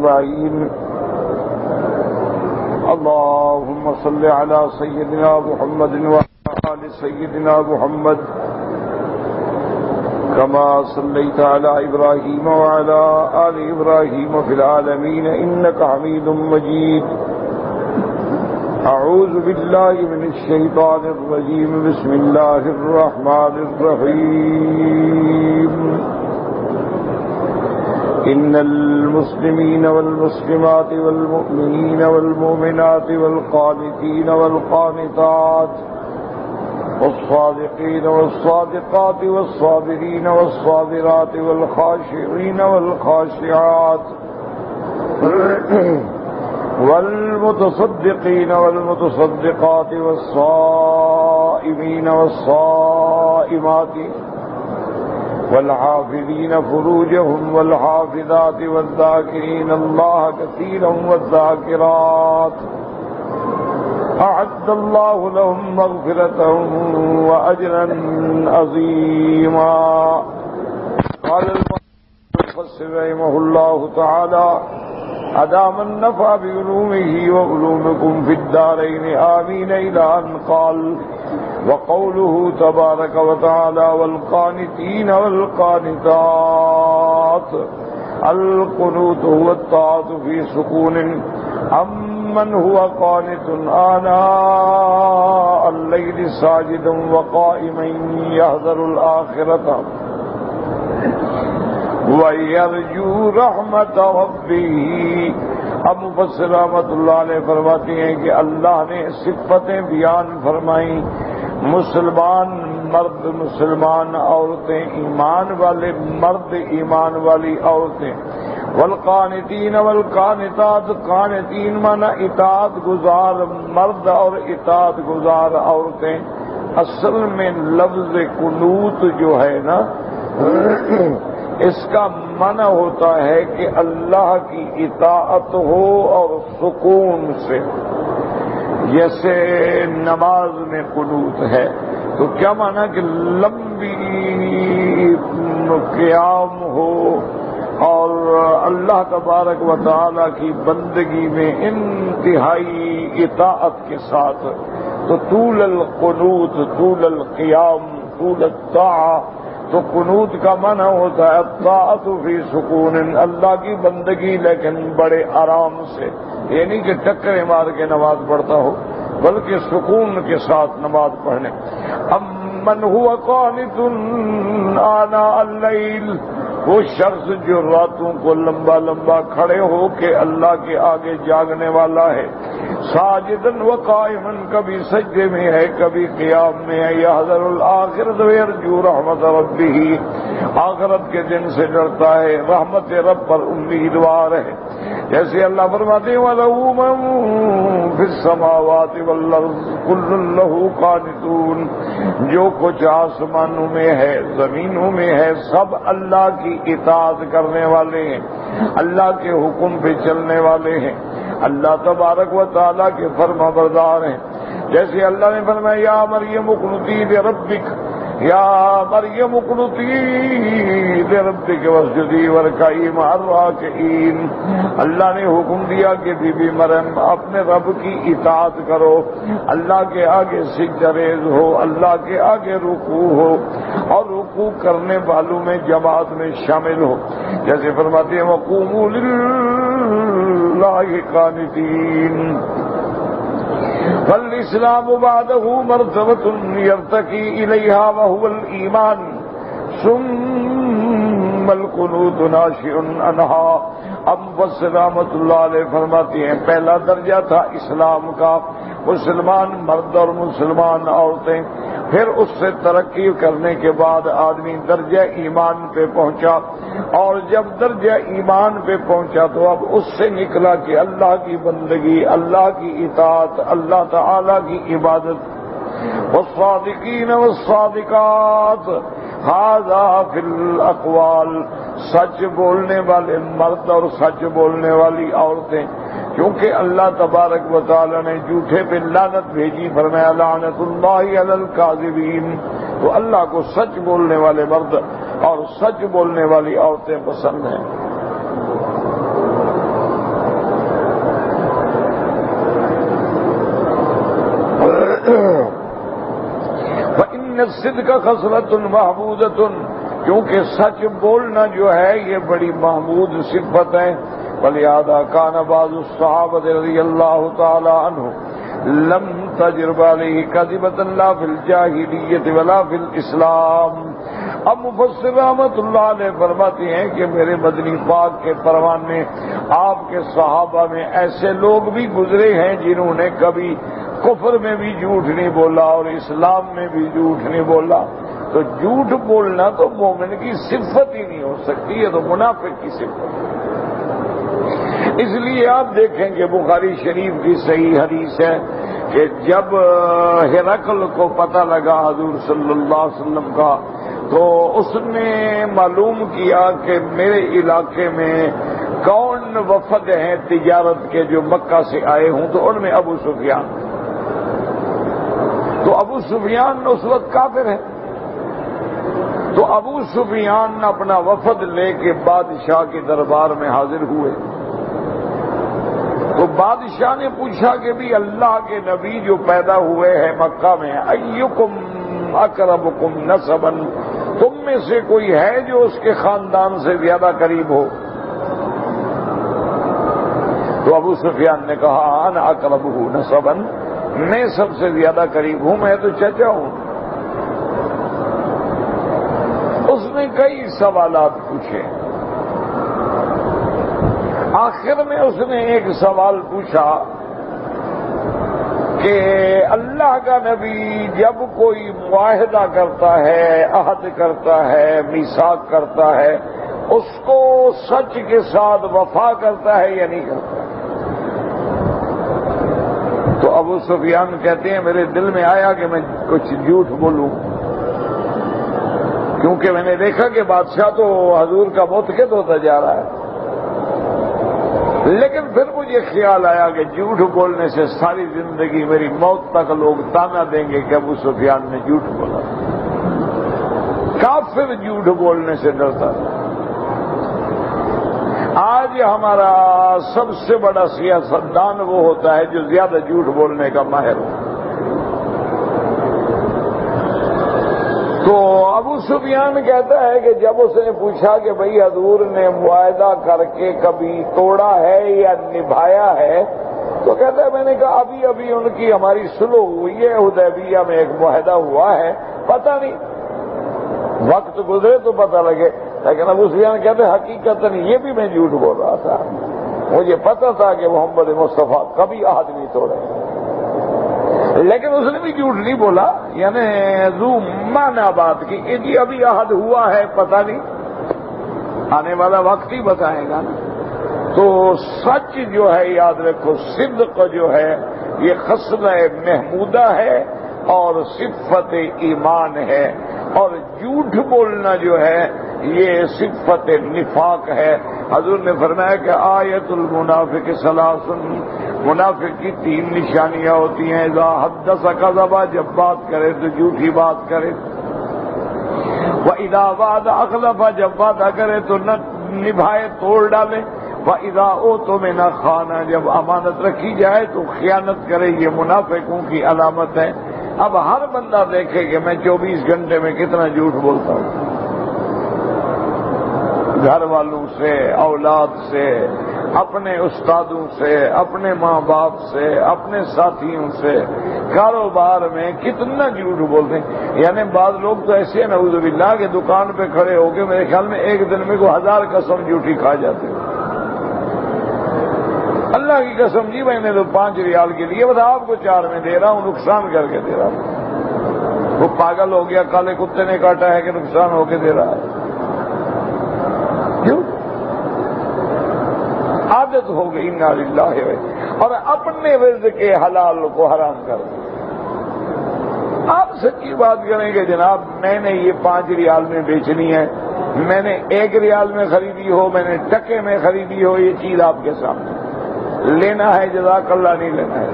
أجمعين. اللهم صل على سيدنا محمد وعلى آل سيدنا محمد كما صليت على إبراهيم وعلى آل إبراهيم في العالمين إنك حميد مجيد. أعوذ بالله من الشيطان الرجيم. بسم الله الرحمن الرحيم. إن المسلمين والمسلمات والمؤمنين والمؤمنات والقانتين والقانتات والصادقين والصادقات والصابرين والصابرات والخاشعين والخاشعات والمتصدقين والمتصدقات والصائمين والصائمات والحافظين فروجهم والحافظات والذاكرين الله كثيرا والذاكرات أعد الله لهم مغفرة وأجرا عظيما. قال المفسر رحمه الله تعالى: أدام النفع بعلومه وعلومكم في الدارين آمين، إلى أن قال: وقوله تبارك وتعالى: والقانتين والقانتات. القنوت هو الطاعة في سكون، أمن هو قانت آناء الليل ساجدا وقائما يحذر الآخرة وَيَرْجُو رَحْمَتَ رَبِّهِ. اب مفسر رحمۃ اللہ علیہ فرماتے ہیں کہ اللہ نے صفتیں بیان فرمائیں، مسلمان مرد، مسلمان عورتیں، ایمان والے مرد، ایمان والی عورتیں، والقانتین والقانتات. قانتین مانا اطاعت گزار مرد اور اطاعت گزار عورتیں. اصل میں لفظ قنوت جو ہے نا، اس کا معنی ہوتا ہے کہ اللہ کی اطاعت ہو اور سکون سے. جیسے نماز میں قنوت ہے تو کیا معنی کہ لمبی قیام ہو اور اللہ تبارک و تعالی کی بندگی میں انتہائی اطاعت کے ساتھ. تو طول القنوت، طول القیام، طول الطاعہ. تو قنوت کا معنی ہوتا ہے الطاعت فی سکون، اللہ کی بندگی لیکن بڑے آرام سے. یہ نہیں کہ ٹکرے مار کے نماز پڑھتا ہو، بلکہ سکون کے ساتھ نماز پڑھنے. امن هو قانت آناء اللیل. وہ شخص جو راتوں کو لمبا لمبا کھڑے ہو کے اللہ کے آگے جاگنے والا ہے. ساجدن و قائمن، کبھی سجدے میں ہے کبھی قیام میں ہے. یحذر الآخرۃ ویرجو رحمت ربہ. آخرت کے دن سے ڈرتا ہے، رحمت رب پر امیدوار ہے. جیسے اللہ فرماتے ہیں وَلَهُ مَن فِي السَّمَاوَاتِ وَالْأَرْضِ كُلٌّ لَّهُ قَانِتُونَ. جو کچھ آسمانوں میں ہے، زمینوں میں ہے، سب اللہ کی اطاعت کرنے والے ہیں، اللہ کے حکم پہ چلنے والے ہیں، اللہ تبارک و تعالیٰ کے فرما بردار ہیں. جیسے اللہ نے فرمایا یا مریم اقنتی لربک، یا مریم اقنتی لربک واسجدی وارکعی مع الراکعین. اللہ نے حکم دیا کہ بی بی مریم اپنے رب کی اطاعت کرو، اللہ کے آگے سجدہ ریز ہو، اللہ کے آگے رکوع ہو اور رکوع کرنے والوں میں جماعت میں شامل ہو. جیسے فرماتے ہیں وقوموا للہ قانتین. فالاسلام بعده مرتبة يرتقي اليها وهو الايمان، ثم القنوت ناشئ عنها. اب مفسر رحمۃ اللہ علیہ فرماتے ہیں پہلا درجہ تھا اسلام کا، مسلمان مرد اور مسلمان عورتیں. پھر اس سے ترقی کرنے کے بعد آدمی درجہ ایمان پہ پہنچا، اور جب درجہ ایمان پہ پہنچا تو اب اس سے نکلا کہ اللہ کی بندگی، اللہ کی اطاعت، اللہ تعالی کی عبادت. والصادقین والصادقات ھذا فی الاقوال. سچ بولنے والے مرد اور سچ بولنے والی عورتیں. کیونکہ اللہ تبارک و تعالی نے جھوٹے پہ لعنت بھیجی، فرمایا لعنت اللہ علی الکاذبین. تو اللہ کو سچ بولنے والے مرد اور سچ بولنے والی عورتیں پسند ہیں. فَإِنَّ الصِّدْقَ خَصْلَةٌ مَحْمُودَةٌ، کیونکہ سچ بولنا جو ہے یہ بڑی محمود صفت ہے. وَلِهَذَا كَانَ بَعْضُ الصَّحَابَةِ رضی اللہ تعالی عنہ لم تجرب علیہ کذبۃ لا فی الجاہلیۃ ولا فی الاسلام. اب مفسر رحمۃ اللہ علیہ فرماتے ہیں کہ میرے مدنی پاک کے پروان میں آپ کے صحابہ میں ایسے لوگ بھی گزرے ہیں جنہوں نے کبھی کفر میں بھی جھوٹ نہیں بولا اور اسلام میں بھی جھوٹ نہیں بولا. تو جھوٹ بولنا تو مومن کی صفت ہی نہیں ہو سکتی، یہ تو منافق کی صفت ہے. اس لیے آپ دیکھیں کہ بخاری شریف کی صحیح حدیث ہے کہ جب ہرقل کو پتہ لگا حضور صلی اللہ علیہ وسلم کا، تو اس نے معلوم کیا کہ میرے علاقے میں کون وفد ہیں تجارت کے جو مکہ سے آئے ہوں، تو ان میں ابو سفیان. تو ابو سفیان اس وقت کافر ہے. تو ابو سفیان اپنا وفد لے کے بادشاہ کے دربار میں حاضر ہوئے. تو بادشاہ نے پوچھا کہ بھی اللہ کے نبی جو پیدا ہوئے ہیں مکہ میں، ایکم اقربکم نسبا، تم میں سے کوئی ہے جو اس کے خاندان سے زیادہ قریب ہو؟ تو ابو سفیان نے کہا انا اقربہ نسبا، میں سب سے زیادہ قریب ہوں، میں تو چچا ہوں. اس نے کئی سوالات پوچھے. آخر میں اس نے ایک سوال پوچھا کہ اللہ کا نبی جب کوئی معاہدہ کرتا ہے، عہد کرتا ہے، میثاق کرتا ہے، اس کو سچ کے ساتھ وفا کرتا ہے یا نہیں کرتا؟ تو ابو سفیان کہتے ہیں میرے دل میں آیا کہ میں کچھ جھوٹ بولوں، کیونکہ میں نے دیکھا کہ بادشاہ تو حضور کا متقد ہوتا جا رہا ہے. لیکن پھر مجھے خیال آیا کہ جھوٹ بولنے سے ساری زندگی میری موت تک لوگ تانا دیں گے کہ ابو سفیان نے جھوٹ بولا. کافر جھوٹ بولنے سے ڈرتا تھا. آج ہمارا سب سے بڑا سیاستدان وہ ہوتا ہے جو زیادہ جھوٹ بولنے کا ماہر ہو. تو ابو سفیان کہتا ہے کہ جب اس نے پوچھا کہ بھئی حضور نے معاہدہ کر کے کبھی توڑا ہے یا نبھایا ہے، تو کہتا ہے میں نے کہا ابھی ان کی ہماری صلح ہوئی ہے، حدیبیہ میں ایک معاہدہ ہوا ہے، پتہ نہیں، وقت گزرے تو پتہ لگے. لیکن ابو سفیان کہتے ہیں حقیقت نہیں، یہ بھی میں جھوٹ بول رہا تھا، مجھے پتہ تھا کہ محمد مصطفیٰ کبھی عہد نہیں توڑے. لیکن اس نے بھی جھوٹ نہیں بولا، یعنی ذو معنی بات کی کہ جی ابھی عہد ہوا ہے، پتہ نہیں، آنے والا وقت ہی بتائے گا نا. تو سچ جو ہے یاد رکھو، صدق جو ہے یہ خصلہ محمودہ ہے اور صفت ایمان ہے، اور جھوٹ بولنا جو ہے یہ صفت نفاق ہے. حضور نے فرمایا کہ آیت المنافق ثلاث، منافق کی 3 نشانیاں ہوتی ہیں. اذا حدث کذب، جب بات کرے تو جھوٹی بات کرے. وَإِذَا وَعَدَ أَخْلَفَ، جب وعدہ کرے تو نہ نبھائے، توڑ ڈالے. وَإِذَا اؤْتُمِنَ خَانَ، جب امانت رکھی جائے تو خیانت کرے. یہ منافقوں کی علامت ہے. اب ہر بندہ دیکھے کہ میں 24 گھنٹے میں کتنا جھوٹ بولتا ہوں، گھر والوں سے، اولاد سے، اپنے استادوں سے، اپنے ماں باپ سے، اپنے ساتھیوں سے، کاروبار میں کتنا جھوٹ بولتے ہیں. یعنی بعض لوگ تو ایسے ہیں نعوذ باللہ کہ دکان پہ کھڑے ہو کے میرے خیال میں ایک دن میں 1000 قسم جھوٹی کھا جاتے ہیں. اللہ کی قسم جی میں نے تو 5 ریال کے لیے بتا آپ کو 4 میں دے رہا ہوں، نقصان کر کے دے رہا ہوں. وہ پاگل ہو گیا، کالے کتے نے کاٹا ہے کہ نقصان ہو کے دے رہا ہے. کیوں؟ عادت ہو گئی. انا للہ. اور اپنے رزق کے حلال کو حرام کر دیا. آپ سچی بات کریں کہ جناب میں نے یہ 5 ریال میں بیچنی ہے، میں نے 1 ریال میں خریدی ہو، میں نے ٹکے میں خریدی ہو، یہ چیز آپ کے سامنے لینا ہے، جزاک اللہ، نہیں لینا ہے.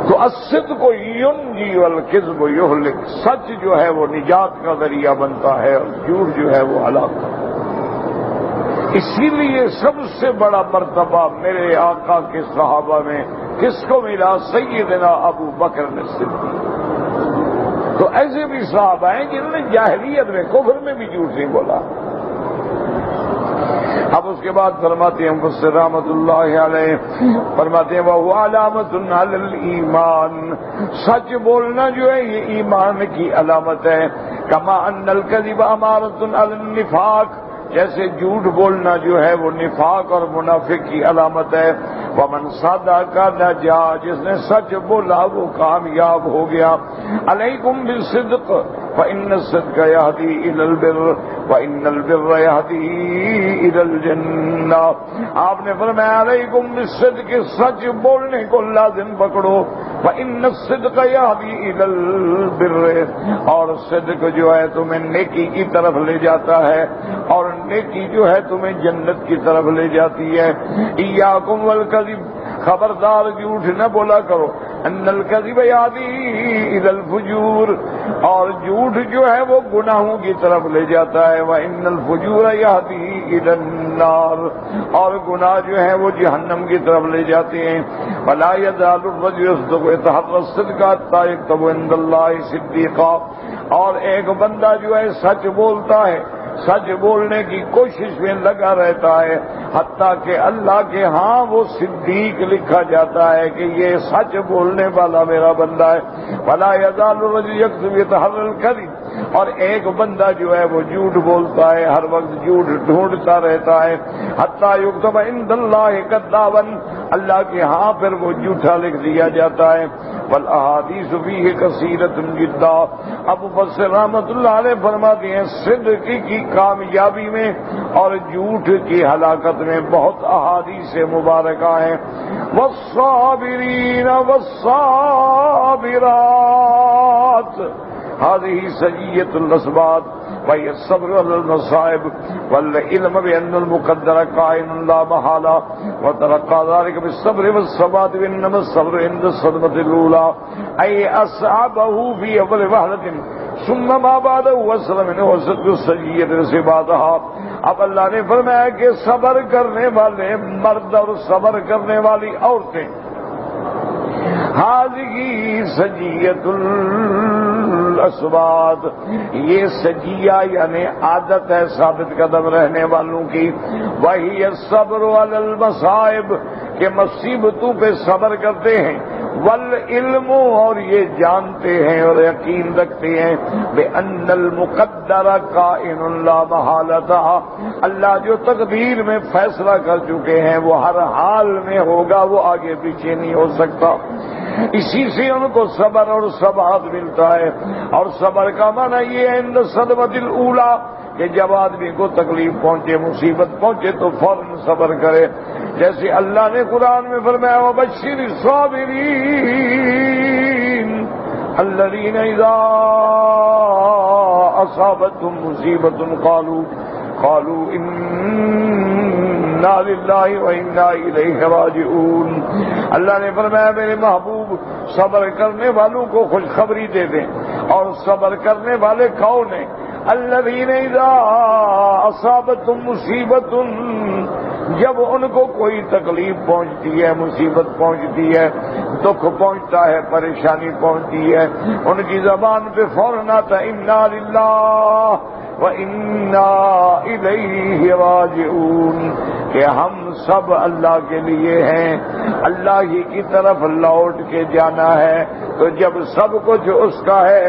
تو الصدق ینجی والکذب یہلک، سچ جو ہے وہ نجات کا ذریعہ بنتا ہے اور جھوٹ جو ہے وہ ہلاک. اسی لیے سب سے بڑا مرتبہ میرے آقا کے صحابہ میں کس کو ملا؟ سیدنا ابو بکر صدیق۔ تو ایسے بھی صحابہ ہیں جنہوں نے جاہلیت میں کفر میں بھی جھوٹ نہیں بولا۔ اب اس کے بعد فرماتے ہیں مفسر رحمۃ اللہ علیہ، فرماتے ہیں وہ علامت علی الایمان، سچ بولنا جو ہے یہ ایمان کی علامت ہے۔ کما ان الکذب امارۃ علی النفاق، جیسے جھوٹ بولنا جو ہے وہ نفاق اور منافق کی علامت ہے۔ ومن صدق نجا، جس نے سچ بولا وہ کامیاب ہو گیا۔ علیکم بالصدق فإن الصدق يهدي إلى البر وإن البر يهدي إلى الجنة۔ آپ نے فرمایا علیکم بالصدق، سچ بولنے کو لازم پکڑو۔ فإن الصدق يهدي إلى البر، اور صدق جو ہے تمہیں نیکی کی طرف لے جاتا ہے، اور نیکی جو ہے تمہیں جنت کی طرف لے جاتی ہے۔ ایاکم والکذب، خبردار جھوٹ نہ بولا کرو۔ ان الکذب یہدی الی الفجور، اور جھوٹ جو ہے وہ گناہوں کی طرف لے جاتا ہے۔ وان الفجور یہدی الی النار، اور گناہ جو ہے وہ جہنم کی طرف لے جاتے ہیں۔ ولا یزال الرجل یصدق ويتحرى الصدق حتى يكتب عند الله صدیقا، اور ایک بندہ جو ہے سچ بولتا ہے، سچ بولنے کی کوشش میں لگا رہتا ہے، حتیٰ کہ اللہ کے ہاں وہ صدیق لکھا جاتا ہے کہ یہ سچ بولنے والا میرا بندہ ہے۔ ولا یزال الرجل یکذب ويتحرى الکذب، اور ایک بندہ جو ہے وہ جھوٹ بولتا ہے، ہر وقت جھوٹ ڈھونڈتا رہتا ہے۔ حتیٰ یکتب عند اللہ کذابا، اللہ کے ہاں پھر وہ جھوٹا لکھ دیا جاتا ہے۔ والاحادیث فیہ کثیرۃ جدا، ابو مفسر رحمۃ اللہ علیہ فرماتے ہیں صدق کی کامیابی میں اور جھوٹ کی ہلاکت میں بہت احادیث مبارکہ ہیں۔ والصابرین والصابرات هذه سجیۃ الاسباب وهي الصبر على المصائب والعلم بأن المقدر كائن لا محالة وترقى ذلك بالصبر والثبات وإنما الصبر عند الصدمة الأولى أي أصعبه في أول وهلة ثم ما بعده وصل منه وصدق السجیۃ صفاتها۔ اب اللہ نے فرمایا کہ صبر کرنے والے مرد اور صبر کرنے والی عورتیں، حاضی سجیۃ الاسباد، یہ سجیہ یعنی عادت ہے ثابت قدم رہنے والوں کی۔ وہی الصبر علی المصائب، کہ مصیبتوں پہ صبر کرتے ہیں۔ والعلم، اور یہ جانتے ہیں اور یقین رکھتے ہیں بأن المقدر کائن لا محالۃ، اللہ جو تقدیر میں فیصلہ کر چکے ہیں وہ ہر حال میں ہوگا، وہ آگے پیچھے نہیں ہو سکتا۔ اسی سے ان کو صبر اور ثبات ملتا ہے۔ اور صبر کا معنی یہ ہے عند الصدمۃ الاولی، کہ جب آدمی کو تکلیف پہنچے، مصیبت پہنچے تو فوراً صبر کرے۔ جیسے اللہ نے قرآن میں فرمایا وبشر الصابرین الذین اذا اصابتهم مصیبۃ قالوا انا للہ وانا الیہ راجعون۔ اللہ نے فرمایا میرے محبوب صبر کرنے والوں کو خوشخبری دے دیں۔ اور صبر کرنے والے کون ہیں؟ الذین اذا اصابتهم مصیبۃ، جب ان کو کوئی تکلیف پہنچتی ہے، مصیبت پہنچتی ہے، دکھ پہنچتا ہے، پریشانی پہنچتی ہے، ان کی زبان پہ فوراً آتا ہے انا للہ وَإِنَّا إِلَيْهِ راجعون، کہ ہم سب اللہ کے لیے ہیں، اللہ ہی کی طرف لوٹ کے جانا ہے۔ تو جب سب کچھ اس کا ہے،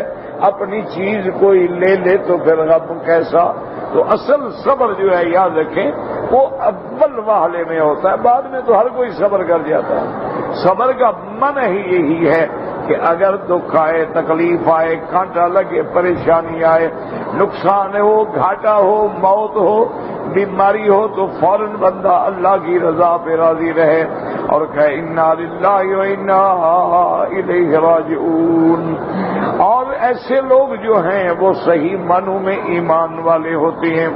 اپنی چیز کوئی لے لے تو پھر غم کیسا؟ تو اصل صبر جو ہے یاد رکھیں وہ اول واہلے میں ہوتا ہے، بعد میں تو ہر کوئی صبر کر جاتا ہے۔ صبر کا معنی ہی یہی ہے کہ اگر دکھ آئے، تکلیف آئے، کانٹا لگے، پریشانی آئے، نقصان ہو، گھاٹا ہو، موت ہو، بیماری ہو، تو فوراً بندہ اللہ کی رضا پہ راضی رہے اور کہے انا للہ وانا الیہ راجعون۔ اور ایسے لوگ جو ہیں وہ صحیح معنوں میں ایمان والے ہوتے ہیں۔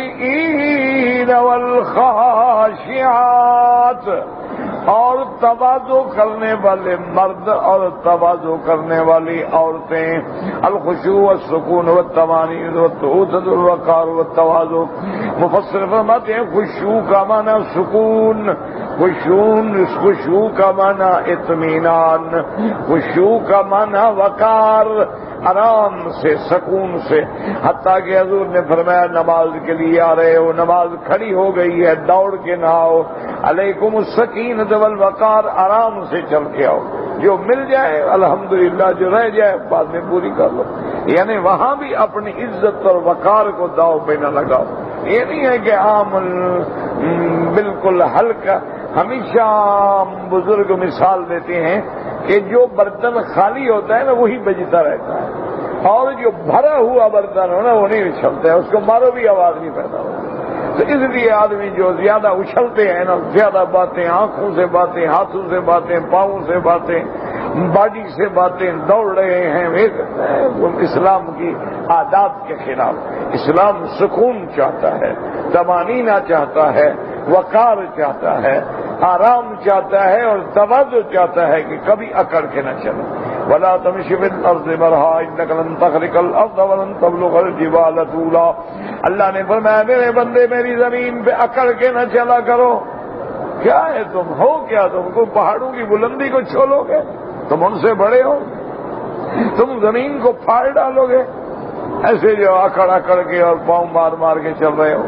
والخاشعین والخاشعات، اور تواضع کرنے والے مرد اور تواضع کرنے والی عورتیں، الخشوع والسکون والطمانینہ والتعوذ والوقار والتواضع۔ مفسر فرماتے ہیں خشوع کا معنی سکون، خشوع کا معنی اطمینان، خشوع کا معنی وقار، آرام سے، سکون سے۔ حتیٰ کہ حضور نے فرمایا نماز کے لیے آ رہے ہو، نماز کھڑی ہو گئی ہے، دوڑ کے نہ آؤ، علیکم السکینۃ والوقار، آرام سے چل کے آؤ، جو مل جائے الحمدللہ، جو رہ جائے بعد میں پوری کر لو۔ یعنی وہاں بھی اپنی عزت اور وقار کو داؤ پہ نہ لگاؤ۔ یہ نہیں ہے کہ عام بالکل ہلکا۔ ہمیشہ بزرگ مثال دیتے ہیں کہ جو برتن خالی ہوتا ہے نا وہی بجتا رہتا ہے، اور جو بھرا ہوا برتن ہو نا وہ نہیں اچھلتا ہے، اس کو مارو بھی آواز نہیں پیدا ہوتی۔ تو اس لیے آدمی جو زیادہ اچھلتے ہیں نا، زیادہ باتیں، آنکھوں سے باتیں، ہاتھوں سے باتیں، پاؤں سے باتیں، باڈی سے باتیں، دوڑ رہے ہیں، وہ اسلام کی عادات کے خلاف۔ اسلام سکون چاہتا ہے، طمانینہ چاہتا ہے، وقار چاہتا ہے، آرام چاہتا ہے، اور تواضع چاہتا ہے کہ کبھی اکڑ کے نہ چلے۔ وَلَا تَمْشِ فِي الْأَرْضِ مَرْحًا إِنَّكَ لَن تَخْرِقَ الْأَرْضَ وَلَن تَبْلُغَ الْجِبَالَ طُولًا۔ اللہ نے فرمایا میرے بندے میری زمین پہ اکڑ کے نہ چلا کرو۔ کیا ہے تم ہو کیا؟ تم کو پہاڑوں کی بلندی کو چھولو گے؟ تم ان سے بڑے ہو؟ تم زمین کو پھاڑ ڈالو گے؟ ایسے جو اکڑ کے اور پاؤں مار کے چل رہے ہو۔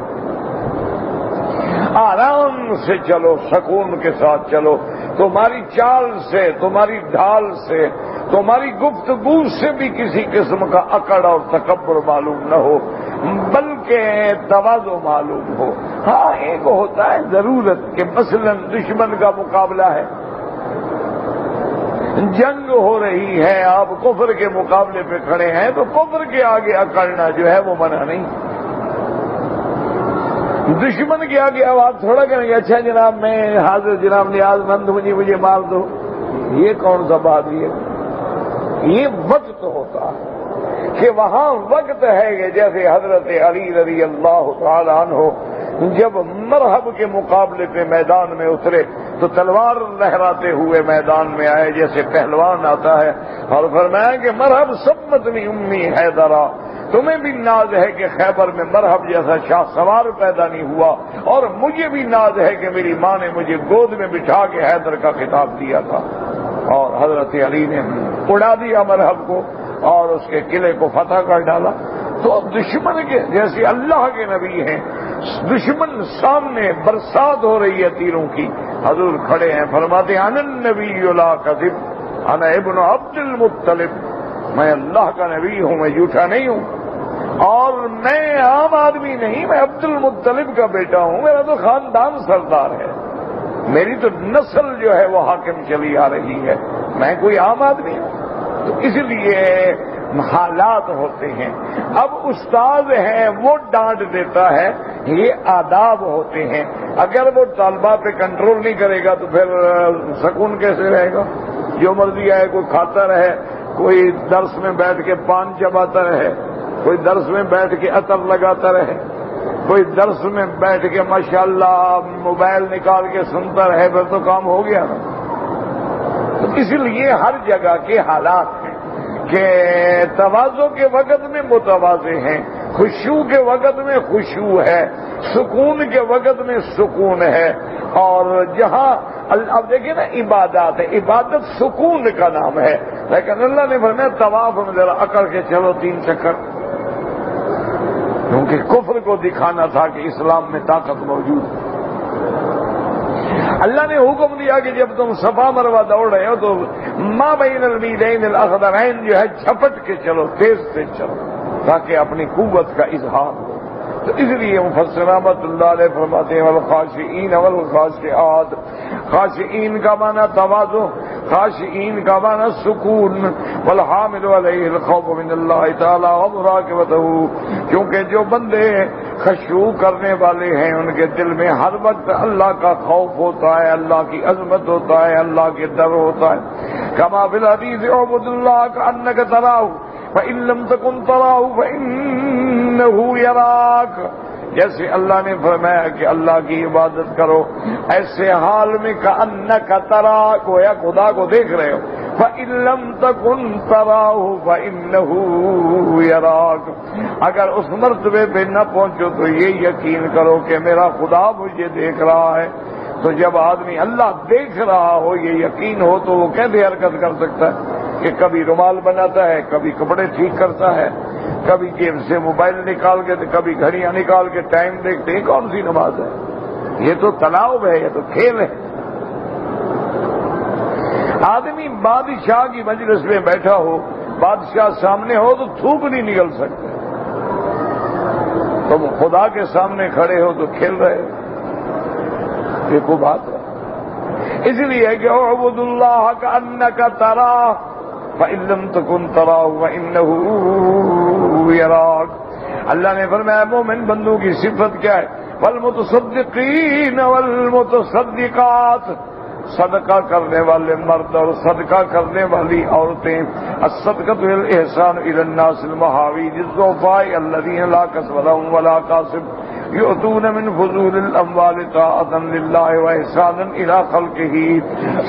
آرام سے چلو، سکون کے ساتھ چلو، تمہاری چال سے، تمہاری ڈھال سے، تمہاری گفتگو سے بھی کسی قسم کا اکڑ اور تکبر معلوم نہ ہو، بلکہ تواضع معلوم ہو۔ ہاں ایک ہوتا ہے ضرورت کہ مثلا دشمن کا مقابلہ ہے، جنگ ہو رہی ہے، آپ کفر کے مقابلے پہ کھڑے ہیں تو کفر کے آگے اکڑنا جو ہے وہ منع نہیں۔ دشمن کے آگے اب آپ تھوڑا کریں گے اچھا جناب میں حاضر جناب نیاز مند ہوں، مجھے مار دو، یہ کون سا بات ہے؟ یہ وقت ہوتا ہے کہ وہاں وقت ہے کہ جیسے حضرت علی رضی اللہ تعالی عنہ جب مرحب کے مقابلے پہ میدان میں اترے تو تلوار لہراتے ہوئے میدان میں آئے جیسے پہلوان آتا ہے، اور فرمایا کہ مرحب سمتنی امی حیدرا، تمہیں بھی ناز ہے کہ خیبر میں مرحب جیسا شاہ سوار پیدا نہیں ہوا، اور مجھے بھی ناز ہے کہ میری ماں نے مجھے گود میں بٹھا کے حیدر کا خطاب دیا تھا۔ اور حضرت علی نے اڑا دیا مرحب کو اور اس کے قلعے کو فتح کر ڈالا۔ تو دشمن کے جیسے اللہ کے نبی ہیں، دشمن سامنے برسات ہو رہی ہے تیروں کی، حضور کھڑے ہیں فرماتے ہیں انا النبی لا کذب انا ابن عبد المطلب، میں اللہ کا نبی ہوں، میں جھوٹا نہیں ہوں، اور میں عام آدمی نہیں، میں عبد المطلب کا بیٹا ہوں، میرا تو خاندان سردار ہے، میری تو نسل جو ہے وہ حاکم چلی آ رہی ہے، میں کوئی عام آدمی ہوں۔ تو اس لیے حالات ہوتے ہیں، اب استاد ہے وہ ڈانٹ دیتا ہے، یہ آداب ہوتے ہیں، اگر وہ طالبہ پہ کنٹرول نہیں کرے گا تو پھر سکون کیسے رہے گا؟ جو مرضی آئے، کوئی کھاتا رہے، کوئی درس میں بیٹھ کے پان چباتا رہے، کوئی درس میں بیٹھ کے عطر لگاتا رہے، کوئی درس میں بیٹھ کے ماشاءاللہ موبائل نکال کے سنتا رہے، پھر تو کام ہو گیا نا۔ تو اس لیے ہر جگہ کے حالات ہیں کہ تواضع کے وقت میں متواضع ہیں، خشوع کے وقت میں خشوع ہے، سکون کے وقت میں سکون ہے، اور جہاں اب دیکھیں نا عبادات ہے، عبادت سکون کا نام ہے، لیکن اللہ نے فرمایا طواف میں ذرا اکڑ کے چلو 3 چکر، کیونکہ کفر کو دکھانا تھا کہ اسلام میں طاقت موجود ہے۔ اللہ نے حکم دیا کہ جب تم صفا مروہ دوڑ رہے ہو تو ما بین المیدین الاخضرین جو ہے جھپٹ کے چلو، تیز سے چلو، تاکہ اپنی قوت کا اظہار ہو۔ تو اس لیے مفسر رحمۃ اللہ علیہ فرماتے ہیں والخاشعین والخاشعات، خاشعین کا معنی تواضع، خاشعین کا معنی سکون، والحامل علیہ الخوف من اللہ تعالی ومراقبتہ، کیونکہ جو بندے خشوع کرنے والے ہیں ان کے دل میں ہر وقت اللہ کا خوف ہوتا ہے، اللہ کی عظمت ہوتا ہے، اللہ کے ڈر ہوتا ہے۔ کما فی الحدیث اعبد اللہ کأنک تراہ فإن لم تکن تراہ فإنہ یراک، جیسے اللہ نے فرمایا کہ اللہ کی عبادت کرو، ایسے حال میں کأنک ترا، گویا خدا کو دیکھ رہے ہو، فإن لم تكن تراه فإنه يراك، اگر اس مرتبے پہ نہ پہنچو تو یہ یقین کرو کہ میرا خدا مجھے دیکھ رہا ہے۔ تو جب آدمی اللہ دیکھ رہا ہو، یہ یقین ہو، تو وہ کیسے حرکت کر سکتا ہے کہ کبھی رومال بناتا ہے، کبھی کپڑے ٹھیک کرتا ہے، کبھی جیب سے موبائل نکال کے، کبھی گھڑیاں نکال کے ٹائم دیکھتے ہیں، کون سی نماز ہے؟ یہ تو تلاؤ ہے، یہ تو کھیل ہے۔ آدمی بادشاہ کی مجلس میں بیٹھا ہو، بادشاہ سامنے ہو تو تھوک نہیں نکل سکتے، تم خدا کے سامنے کھڑے ہو تو کھیل رہے ہو، یہ کو بات ہے۔ اس لیے کہ اعبد اللہ کأنک تراہ فإن لم تکن تراہ فإنہ یراک۔ اللہ نے فرمایا مومن بندوں کی صفت کیا ہے؟ والمتصدقین والمتصدقات، صدقہ کرنے والے مرد اور صدقہ کرنے والی عورتیں، الصدقۃ والاحسان الی الناس المحاوی الضعفاء الذین لا کسب لهم ولا کاسب یؤتون من فضول الاموال طاعۃ للہ واحسانا الی خلقہ۔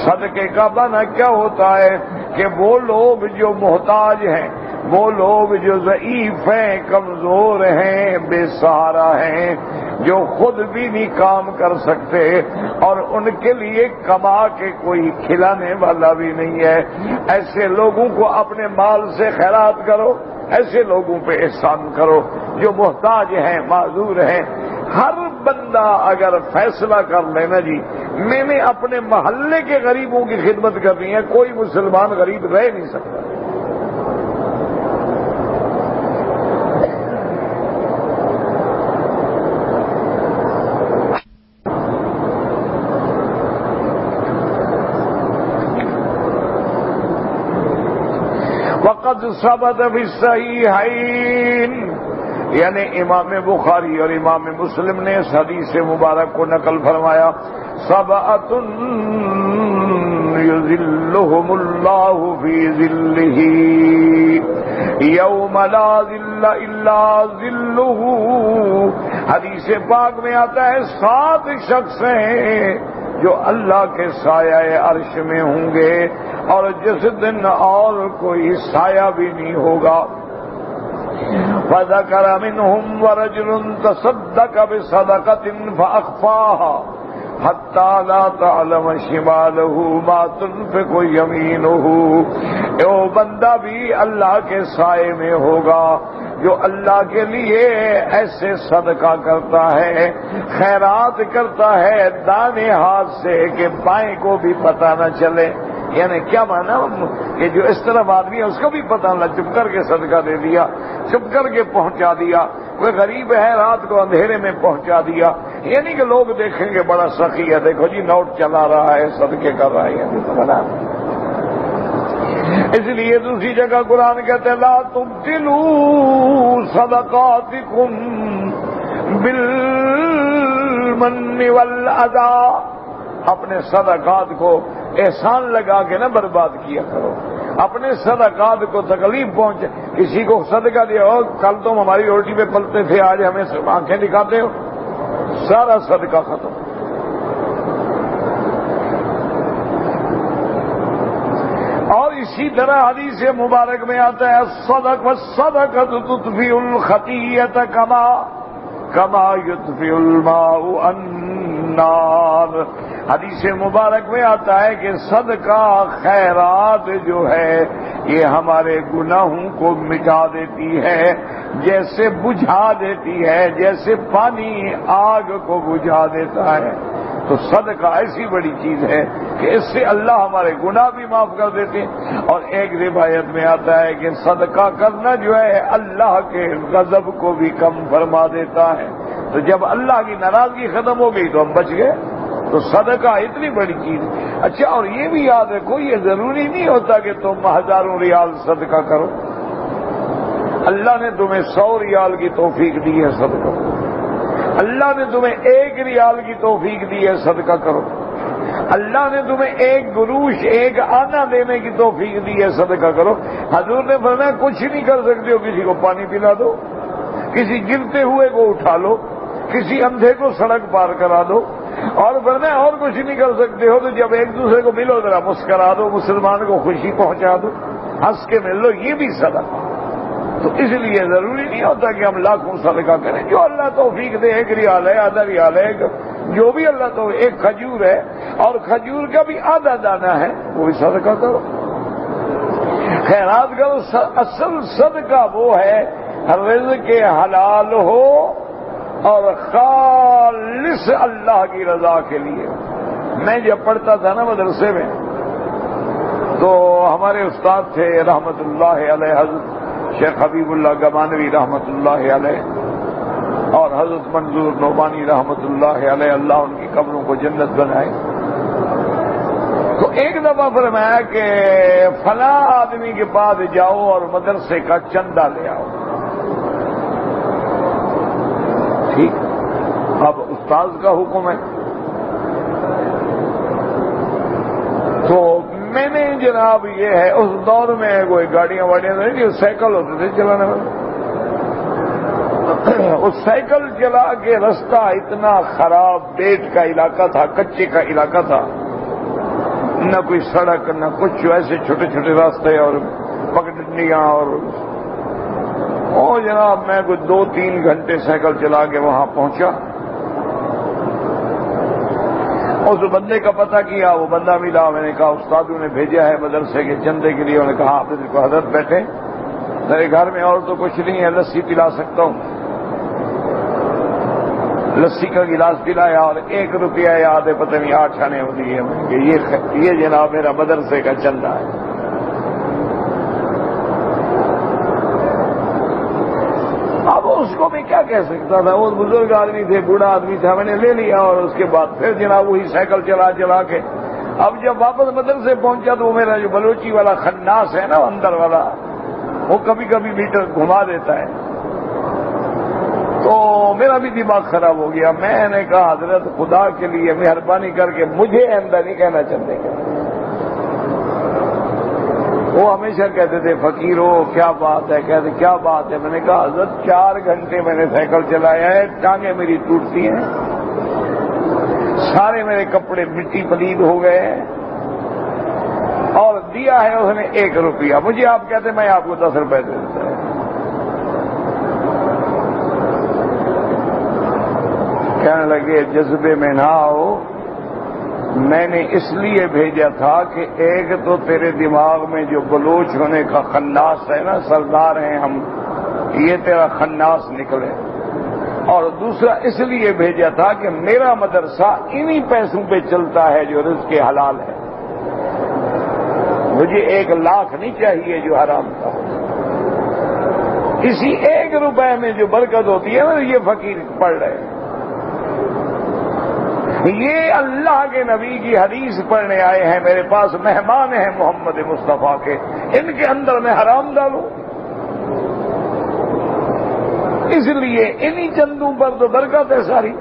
صدقے کا معنی کیا ہوتا ہے کہ وہ لوگ جو محتاج ہیں، وہ لوگ جو ضعیف ہیں، کمزور ہیں، بے سہارا ہیں، جو خود بھی نہیں کام کر سکتے اور ان کے لیے کما کے کوئی کھلانے والا بھی نہیں ہے، ایسے لوگوں کو اپنے مال سے خیرات کرو، ایسے لوگوں پہ احسان کرو جو محتاج ہیں، معذور ہیں۔ ہر بندہ اگر فیصلہ کر لینا جی میں نے اپنے محلے کے غریبوں کی خدمت کرنی ہے، کوئی مسلمان غریب رہ نہیں سکتا۔ وقد ثبت فی الصحیحین، یعنی امام بخاری اور امام مسلم نے اس حدیث مبارک کو نقل فرمایا، سبعۃ یظلھم اللہ فی ظلہ یوم لا ظل الا ظلہ۔ حدیث پاک میں آتا ہے 7 شخص ہیں جو اللہ کے سایہ عرش میں ہوں گے اور جس دن اور کوئی سایہ بھی نہیں ہوگا۔ فذكر منهم ورجل تصدق بصدقة فأخفاها حتى لا تعلم شماله ما تنفق يمينه۔ وہ بندہ بھی اللہ کے سائے میں ہوگا جو اللہ کے لیے ایسے صدقہ کرتا ہے، خیرات کرتا ہے دانے ہاتھ سے کہ بائیں کو بھی پتہ نہ چلے۔ یعنی کیا مانا کہ جو اس طرف آدمی ہے اس کو بھی پتہ نہ، چپ کر کے صدقہ دے دیا، چپ کر کے پہنچا دیا۔ کوئی غریب ہے رات کو اندھیرے میں پہنچا دیا، یہ نہیں کہ لوگ دیکھیں گے بڑا سخی ہے، دیکھو جی نوٹ چلا رہا ہے، صدقے کر رہا ہے، اس لیے دوسری جگہ قرآن کہتے ہیں لا تبطلوا صدقاتکم بالمن والاذى، اپنے صدقات کو احسان لگا کے نہ برباد کیا کرو، اپنے صدقات کو تکلیف پہنچے۔ کسی کو صدقہ دیا ہو، کل تم ہماری روٹی پہ پلتے تھے، آج ہمیں آنکھیں دکھاتے ہو، سارا صدقہ ختم۔ اور اسی طرح حدیث مبارک میں آتا ہے الصدقۃ تطفئ الخطیئۃ کما یطفئ الماء النار۔ حدیث مبارک میں آتا ہے کہ صدقہ خیرات جو ہے یہ ہمارے گناہوں کو مٹا دیتی ہے، جیسے بجھا دیتی ہے، جیسے پانی آگ کو بجھا دیتا ہے۔ تو صدقہ ایسی بڑی چیز ہے کہ اس سے اللہ ہمارے گناہ بھی معاف کر دیتے ہیں۔ اور ایک روایت میں آتا ہے کہ صدقہ کرنا جو ہے اللہ کے غضب کو بھی کم فرما دیتا ہے۔ تو جب اللہ کی ناراضگی ختم ہو گئی تو ہم بچ گئے۔ تو صدقہ اتنی بڑی چیز ہے۔ اچھا، اور یہ بھی یاد رکھو یہ ضروری نہیں ہوتا کہ تم 1000 ریال صدقہ کرو، اللہ نے تمہیں 100 ریال کی توفیق دی ہے صدقہ، اللہ نے تمہیں 1 ریال کی توفیق دی ہے صدقہ کرو، اللہ نے تمہیں 1 گروش 1 آنا دینے کی توفیق دی ہے صدقہ کرو۔ حضور نے فرمایا کچھ نہیں کر سکتے ہو، کسی کو پانی پلا دو، کسی گرتے ہوئے کو اٹھا لو، کسی اندھے کو سڑک پار کرا دو، اور ورنہ اور کچھ نہیں کر سکتے ہو تو جب ایک دوسرے کو ملو ذرا مسکرا دو، مسلمان کو خوشی پہنچا دو، ہنس کے مل لو، یہ بھی صدقہ۔ تو اس لیے ضروری نہیں ہوتا کہ ہم لاکھوں صدقہ کریں، جو اللہ توفیق دے، 1 ریال ہے، آدھا ریال ہے، جو بھی اللہ تو، ایک کھجور ہے اور کھجور کا بھی آدھا دانہ ہے، وہ بھی صدقہ کرو، خیرات کرو۔ اصل صدقہ وہ ہے رزق حلال ہو اور خالص اللہ کی رضا کے لیے۔ میں جب پڑھتا تھا نا مدرسے میں تو ہمارے استاد تھے رحمت اللہ علیہ حضرت شیخ حبیب اللہ گمانوی رحمت اللہ علیہ اور حضرت منظور نعمانی رحمت اللہ علیہ، اللہ ان کی قبروں کو جنت بنائے۔ تو ایک دفعہ فرمایا کہ فلاں آدمی کے پاس جاؤ اور مدرسے کا چندہ لے آؤ۔ ٹھیک، اب استاد کا حکم ہے تو میں نے جناب یہ ہے، اس دور میں کوئی گاڑیاں واڑیاں نہیں تھی، سائیکل ہوتے تھے چلانے والے، اس سائیکل چلا کے رستہ اتنا خراب، بیٹ کا علاقہ تھا، کچے کا علاقہ تھا، نہ کوئی سڑک نہ کچھ، ایسے چھوٹے چھوٹے راستے اور پگڈنڈیاں اور جناب میں کوئی 2-3 گھنٹے سائیکل چلا کے وہاں پہنچا۔ اس بندے کا پتہ کیا، وہ بندہ ملا، میں نے کہا استادوں نے بھیجا ہے مدرسے کے چندے کے لیے۔ انہوں نے کہا آپ نے کو حضرت بیٹھے، میرے گھر میں اور تو کچھ نہیں ہے، لسی پلا سکتا ہوں۔ لسی کا گلاس پلایا اور 1 روپیہ یاد ہے، پتہ نہیں 8 آنے ہوتی ہے، کہ یہ جناب میرا مدرسے کا چندہ ہے۔ اب اس کو میں کیا کہہ سکتا تھا، وہ بزرگ آدمی تھے، بوڑھا آدمی تھا، میں نے لے لیا اور اس کے بعد پھر جناب وہی سائیکل چلا چلا کے اب جب واپس مدرسے پہنچا تو وہ میرا جو بلوچی والا خناس ہے نا اندر والا، وہ کبھی کبھی میٹر گھما دیتا ہے، تو میرا بھی دماغ خراب ہو گیا۔ میں نے کہا حضرت خدا کے لیے مہربانی کر کے مجھے اندر نہیں کہنا چاہتے کہ وہ ہمیشہ کہتے تھے فقیر ہو کیا بات ہے، کہتے کیا بات ہے۔ میں نے کہا حضرت 4 گھنٹے میں نے سائیکل چلایا ہے، ٹانگیں میری ٹوٹتی ہیں، سارے میرے کپڑے مٹی پلید ہو گئے ہیں، اور دیا ہے اس نے 1 روپیہ، مجھے آپ کہتے میں آپ کو 10 روپے دے دیتا ہے۔ کہنے لگے جذبے میں نہ آؤ، میں نے اس لیے بھیجا تھا کہ ایک تو تیرے دماغ میں جو بلوچ ہونے کا خناس ہے نا، سردار ہیں ہم، یہ تیرا خناس نکلے، اور دوسرا اس لیے بھیجا تھا کہ میرا مدرسہ انہی پیسوں پہ چلتا ہے جو رزق حلال ہے، مجھے 1 لاکھ نہیں چاہیے جو حرام کا، اسی 1 روپے میں جو برکت ہوتی ہے نا، یہ فقیر پڑھ رہے ہیں۔ یہ اللہ کے نبی کی حدیث پڑھنے آئے ہیں، میرے پاس مہمان ہیں محمد مصطفیٰ کے، ان کے اندر میں حرام ڈالوں؟ اس لیے انہی چندوں پر تو برکت ہے ساری۔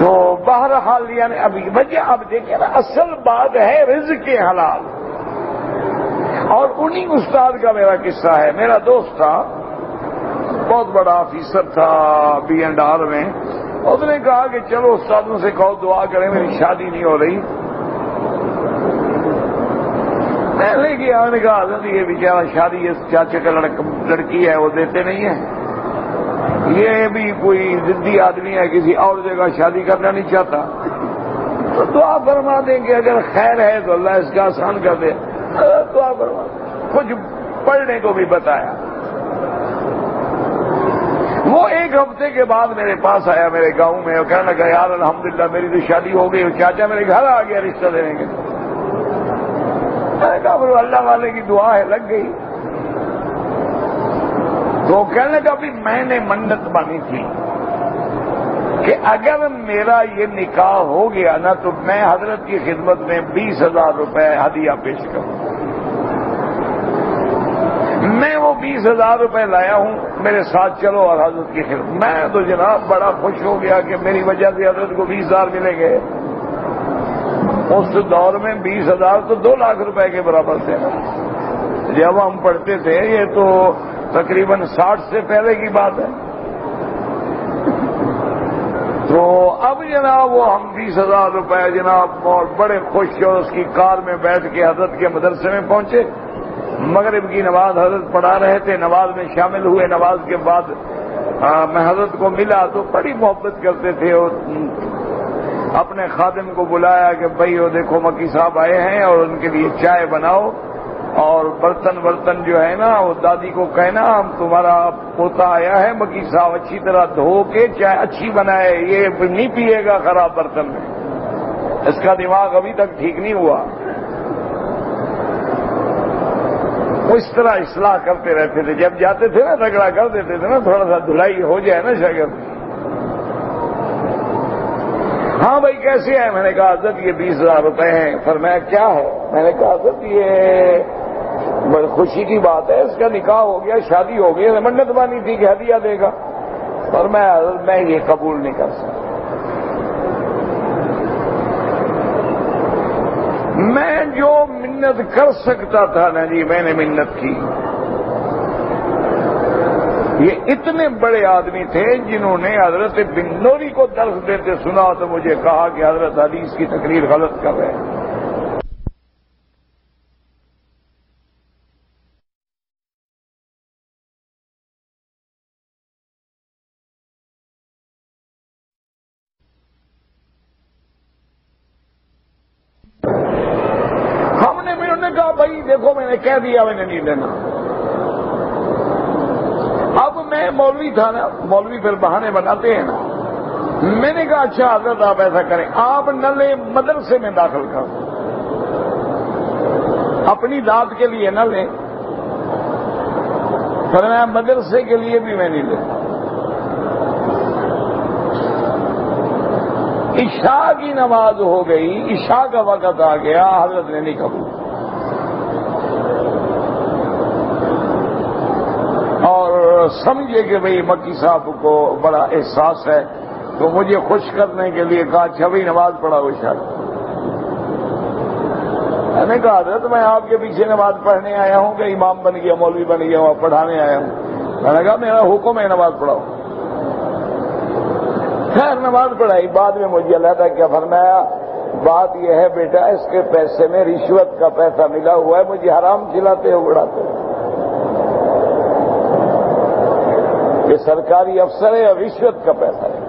تو بہرحال یعنی ابھی وجہ اب دیکھیں نا، اصل بات ہے رزق حلال۔ اور انہی استاد کا میرا قصہ ہے، میرا دوست تھا، بہت بڑا آفیسر تھا B&R میں، اس نے کہا کہ چلو استادوں سے کہو دعا کریں، میری شادی نہیں ہو رہی۔ میں لے گیا، میں نے کہا حضرت یہ بیچارہ شادی اس چاچے کا لڑکی ہے، وہ دیتے نہیں ہیں، یہ بھی کوئی ضدی آدمی ہے، کسی اور جگہ شادی کرنا نہیں چاہتا، تو دعا فرما دیں کہ اگر خیر ہے تو اللہ اس کا آسان کر دے، دعا فرما دیں۔ کچھ پڑھنے کو بھی بتایا۔ وہ 1 ہفتے کے بعد میرے پاس آیا میرے گاؤں میں، اور کہنے لگا یار الحمدللہ میری تو شادی ہو گئی، چاچا میرے گھر آ گیا رشتہ دینے کے لیے۔ میں نے کہا وہ اللہ والے کی دعا ہے، لگ گئی۔ تو کہنے لگا بھی میں نے منت مانی تھی کہ اگر میرا یہ نکاح ہو گیا نا تو میں حضرت کی خدمت میں 20,000 روپے ہدیہ پیش کروں۔ میں وہ 20,000 روپے لایا ہوں، میرے ساتھ چلو اور حضرت کی خدمت۔ میں تو جناب بڑا خوش ہو گیا کہ میری وجہ سے حضرت کو 20,000 ملیں گے۔ اس دور میں 20,000 تو 2 لاکھ روپے کے برابر تھے۔ جب ہم پڑھتے تھے یہ تو تقریباً 60 سے پہلے کی بات ہے، تو اب جناب وہ ہم 20,000 روپے جناب اور بڑے خوش اور اس کی کار میں بیٹھ کے حضرت کے مدرسے میں پہنچے. مغرب کی نماز حضرت پڑھا رہے تھے, نماز میں شامل ہوئے. نماز کے بعد میں حضرت کو ملا تو بڑی محبت کرتے تھے, اور اپنے خادم کو بلایا کہ بھائی وہ دیکھو مکی صاحب آئے ہیں اور ان کے لیے چائے بناؤ, اور برتن جو ہے نا وہ دادی کو کہنا ہم تمہارا پوتا آیا ہے, مکی صاحب اچھی طرح دھو کے چائے اچھی بنائے, یہ نہیں پیے گا خراب برتن میں, اس کا دماغ ابھی تک ٹھیک نہیں ہوا. وہ اس طرح اصلاح کرتے رہتے تھے, جب جاتے تھے نا رگڑا کر دیتے تھے نا, تھوڑا سا دھلائی ہو جائے نا شاگرد. ہاں بھائی کیسے ہیں؟ میں نے کہا حضرت یہ 20,000 روپے ہیں. فرمایا کیا ہے؟ میں نے کہا حضرت یہ بڑی خوشی کی بات ہے, اس کا نکاح ہو گیا, شادی ہو گئی, منت مانی تھی کہ ہدیہ دے گا. اور میں یہ قبول نہیں کر سکتا. میں جو منت کر سکتا تھا نا جی میں نے منت کی. یہ اتنے بڑے آدمی تھے جنہوں نے حضرت بن نوری کو درس دیتے سنا تو مجھے کہا کہ حضرت حدیث کی تقریر غلط کر رہے ہیں. انہوں نے کہا بھائی دیکھو میں نے کہہ دیا میں نے نہیں لینا. اب میں مولوی تھا نا, مولوی پھر بہانے بناتے ہیں نا. میں نے کہا اچھا حضرت آپ ایسا کریں, آپ نہ لیں مدرسے میں داخل کر, اپنی ذات کے لیے نہ لیں. فرمایا مدرسے کے لیے بھی میں نہیں لیتا. عشاء کی نماز ہو گئی, عشاء کا وقت آ گیا, حضرت نے نہیں قبول. اور سمجھے کہ بھئی مکی صاحب کو بڑا احساس ہے, تو مجھے خوش کرنے کے لیے کہا اچھا بھائی نماز پڑھاؤ عشاء. میں نے کہا حضرت میں آپ کے پیچھے نماز پڑھنے آیا ہوں کہ امام بن گیا, مولوی بن گیا ہوں, پڑھانے آیا ہوں. میں نے کہا میرا حکم ہے نماز پڑھاؤ. خیر نماز پڑھائی. بعد میں مجھے علیحدہ کیا فرمایا, بات یہ ہے بیٹا اس کے پیسے میں رشوت کا پیسہ ملا ہوا ہے, مجھے حرام کھلاتے ہو اڑاتے ہو. یہ سرکاری افسر ہے اور رشوت کا پیسہ ہے.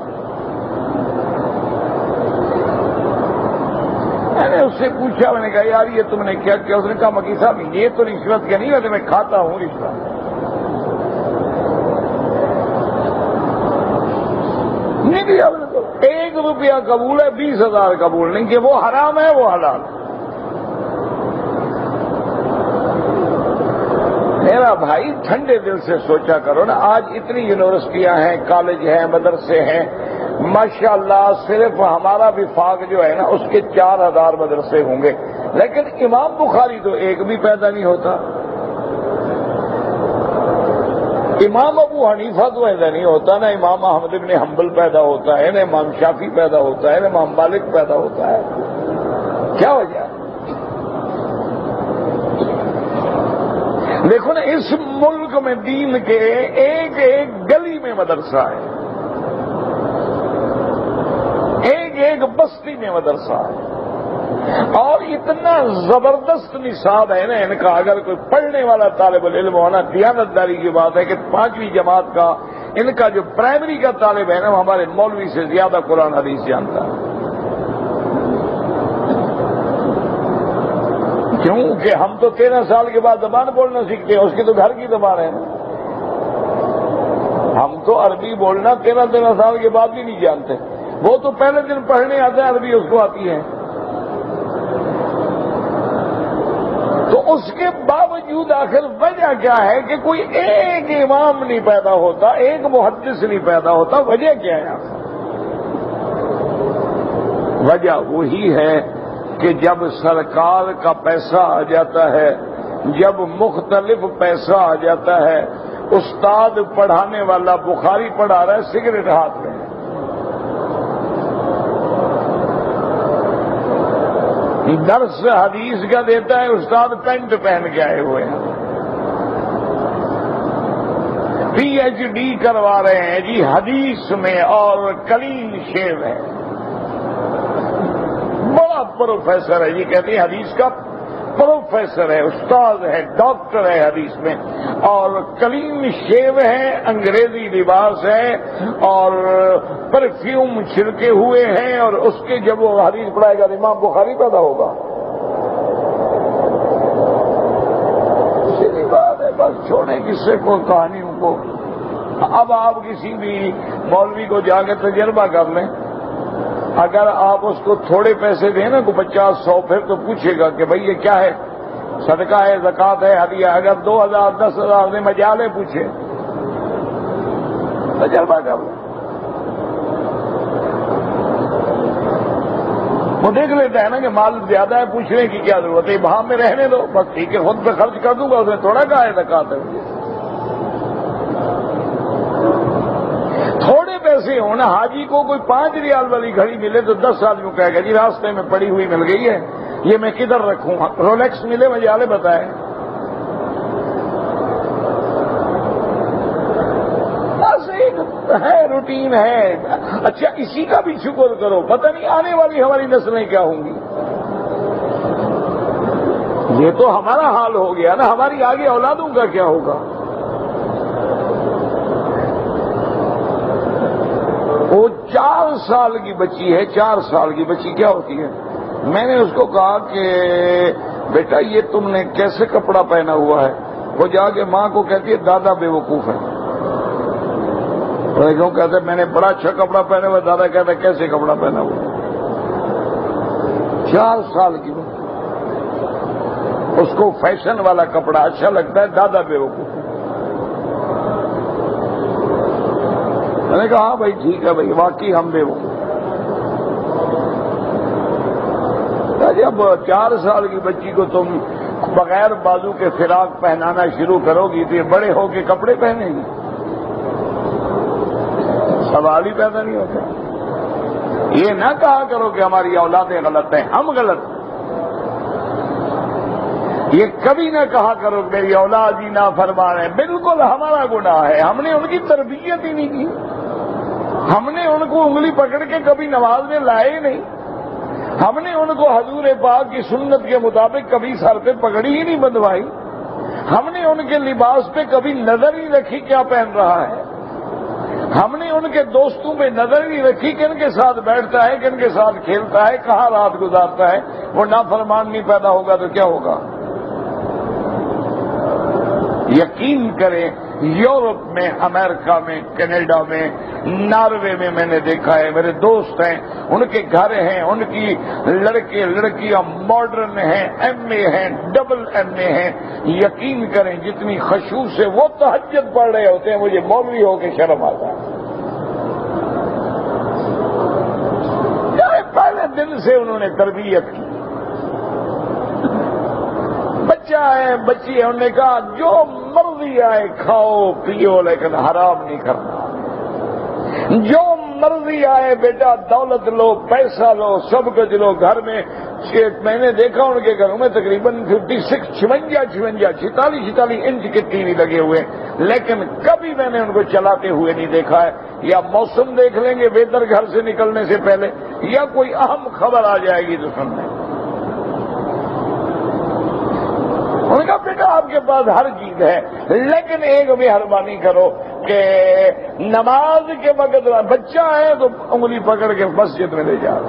میں نے اس سے پوچھا, میں نے کہا یار یہ تم نے کیا کیا؟ اس نے کہا مکی صاحب یہ تو رشوت کے نہیں ہوتے, میں کھاتا ہوں رشوت. نہیں دیا 1 روپیہ قبول ہے, 20,000 قبول نہیں, کہ وہ حرام ہے وہ حلال ہے. میرا بھائی ٹھنڈے دل سے سوچا کرو نا, آج اتنی یونیورسٹیاں ہیں, کالج ہیں, مدرسے ہیں, ماشاءاللہ. صرف ہمارا وفاق جو ہے نا اس کے 4,000 مدرسے ہوں گے, لیکن امام بخاری تو ایک بھی پیدا نہیں ہوتا. امام ابو حنیفہ تو ایسا نہیں ہوتا, نہ امام احمد بن حنبل پیدا ہوتا ہے, نہ امام شافعی پیدا ہوتا ہے, نہ امام مالک پیدا ہوتا ہے. کیا وجہ ہے؟ دیکھو نا اس ملک میں دین کے ایک ایک گلی میں مدرسہ ہے, ایک ایک بستی میں مدرسہ ہے, اور اتنا زبردست نصاب ہے نا ان کا. اگر کوئی پڑھنے والا طالب العلم ہونا, دیانتداری کی بات ہے کہ 5ویں جماعت کا ان کا جو پرائمری کا طالب ہے نا وہ ہمارے مولوی سے زیادہ قرآن حدیث جانتا ہے. کیونکہ ہم تو 13 سال کے بعد زبان بولنا سیکھتے ہیں, اس کی تو گھر کی زبان ہے. ہم تو عربی بولنا 13 سال کے بعد بھی نہیں جانتے. وہ تو پہلے دن پڑھنے آتے ہیں عربی اس کو آتی ہے. تو اس کے باوجود آخر وجہ کیا ہے کہ کوئی ایک امام نہیں پیدا ہوتا, ایک محدث نہیں پیدا ہوتا. وجہ کیا ہے؟ وجہ وہی ہے کہ جب سرکار کا پیسہ آ جاتا ہے, جب مختلف پیسہ آ جاتا ہے. استاد پڑھانے والا بخاری پڑھا رہا ہے, سگریٹ ہاتھ میں, درس حدیث کا دیتا ہے استاد, پینٹ پہن کے آئے ہوئے ہیں. پی ایچ ڈی کروا رہے ہیں جی حدیث میں اور کلین شیو ہے، بڑا پروفیسر ہے جی، کہتے ہیں حدیث کا پروفیسر ہے، استاد ہے، ڈاکٹر ہے حدیث میں، اور کلین شیو ہے، انگریزی لباس ہے اور پرفیوم چھڑکے ہوئے ہیں، اور اس کے جب وہ حدیث پڑھائے گا امام بخاری پیدا ہوگا۔ سیدھی بات ہے، بس چھوڑیں قصے کو، کہانیوں کو۔ اب آپ کسی بھی مولوی کو جا کے تجربہ کر لیں، اگر آپ اس کو تھوڑے پیسے دیں نا، کو 50-100، پھر تو پوچھے گا کہ بھئی یہ کیا ہے، صدقہ ہے، زکوٰۃ ہے، ہدیہ۔ اگر 2000 10,000 نے مجالے پوچھے، تجربہ کر لیں، وہ دیکھ لیتا ہے نا کہ مال زیادہ ہے، پوچھنے کی کیا ضرورت ہے، وہاں میں رہنے دو، بس ٹھیک ہے، خود پہ خرچ کر دوں گا، اس نے تھوڑا کہا ہے زکوٰۃ ہے۔ تھوڑے پیسے ہوں نا، حاجی کو کوئی 5 ریال والی گھڑی ملے تو 10 آدمی کہے گا جی راستے میں پڑی ہوئی مل گئی ہے، یہ میں کدھر رکھوں، رولیکس ملے مجالے بتائے۔ بس ایک ہے، روٹین ہے۔ اچھا اسی کا بھی شکر کرو، پتہ نہیں آنے والی ہماری نسلیں کیا ہوں گی۔ یہ تو ہمارا حال ہو گیا نا، ہماری آگے اولادوں کا کیا ہوگا؟ وہ 4 سال کی بچی ہے، 4 سال کی بچی کیا ہوتی ہے؟ میں نے اس کو کہا کہ بیٹا یہ تم نے کیسے کپڑا پہنا ہوا ہے؟ وہ جا کے ماں کو کہتی ہے دادا بے وقوف ہے۔ کیوں کہتے میں نے بڑا اچھا کپڑا پہنا ہوا، دادا کہتا ہے کیسے کپڑا پہنا ہوا؟ 4 سال کی بچی، اس کو فیشن والا کپڑا اچھا لگتا ہے، دادا بے وقوف۔ میں نے کہا ہاں بھائی ٹھیک ہے بھائی، واقعی ہم بے وقوف۔ جب 4 سال کی بچی کو تم بغیر بازو کے فراق پہنانا شروع کرو گی تو یہ بڑے ہو کے کپڑے پہنے گی؟ سوال ہی پیدا نہیں ہوتا۔ یہ نہ کہا کرو کہ ہماری اولادیں غلط ہیں، ہم غلط ہیں۔ یہ کبھی نہ کہا کرو کہ میری اولاد ہی نافرمان ہے، بالکل ہمارا گناہ ہے، ہم نے ان کی تربیت ہی نہیں کی، ہم نے ان کو انگلی پکڑ کے کبھی نماز میں لائے نہیں، ہم نے ان کو حضور پاک کی سنت کے مطابق کبھی سر پہ پگڑی ہی نہیں بندھوائی، ہم نے ان کے لباس پہ کبھی نظر ہی رکھی کیا پہن رہا ہے، ہم نے ان کے دوستوں پہ نظر ہی رکھی کہ ان کے ساتھ بیٹھتا ہے، کہ ان کے ساتھ کھیلتا ہے، کہاں رات گزارتا ہے۔ وہ نافرمان نہیں پیدا ہوگا تو کیا ہوگا؟ یقین کریں یورپ میں، امریکہ میں، کینیڈا میں، ناروے میں نے دیکھا ہے، میرے دوست ہیں، ان کے گھر ہیں، ان کی لڑکے لڑکیاں ماڈرن ہیں، ایم اے ہیں، ڈبل ایم اے ہیں۔ یقین کریں جتنی خشوع سے وہ تہجد پڑھ رہے ہوتے ہیں، مجھے مولوی ہو کے شرم آتا ہے۔ پہلے دن سے انہوں نے تربیت کی۔ بچہ ہے، بچی ہے، انہوں نے کہا جو مرضی آئے کھاؤ پیو لیکن حرام نہیں کرنا، جو مرضی آئے بیٹا دولت لو، پیسہ لو، سب کچھ لو۔ گھر میں میں نے دیکھا ان کے گھروں میں تقریباً 46 انچ کے ٹی وی لگے ہوئے، لیکن کبھی میں نے ان کو چلاتے ہوئے نہیں دیکھا ہے۔ یا موسم دیکھ لیں گے ویدر گھر سے نکلنے سے پہلے، یا کوئی اہم خبر آ جائے گی تو سن لیں۔ انہوں نے کہا بیٹا آپ کے پاس ہر چیز ہے، لیکن ایک مہربانی کرو کہ نماز کے وقت بچہ ہے تو انگلی پکڑ کے مسجد میں لے جاؤ۔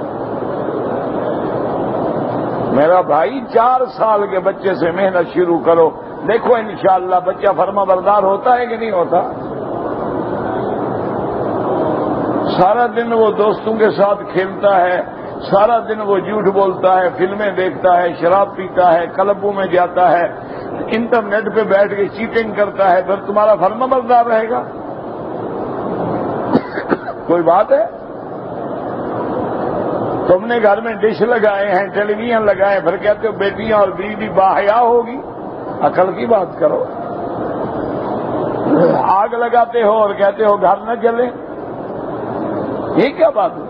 میرا بھائی 4 سال کے بچے سے محنت شروع کرو، دیکھو انشاءاللہ بچہ فرما بردار ہوتا ہے کہ نہیں ہوتا۔ سارا دن وہ دوستوں کے ساتھ کھیلتا ہے، سارا دن وہ جھوٹ بولتا ہے، فلمیں دیکھتا ہے، شراب پیتا ہے، کلبوں میں جاتا ہے، انٹرنیٹ پہ بیٹھ کے چیٹنگ کرتا ہے، پھر تمہارا فرما بردار رہے گا؟ کوئی بات ہے؟ تم نے گھر میں ڈش لگائے ہیں، ٹیلی ویژن لگائے، پھر کہتے ہو بیٹیاں اور بیوی باحیا ہوگی۔ عقل کی بات کرو۔ آگ لگاتے ہو اور کہتے ہو گھر نہ جلے، یہ کیا بات ہے؟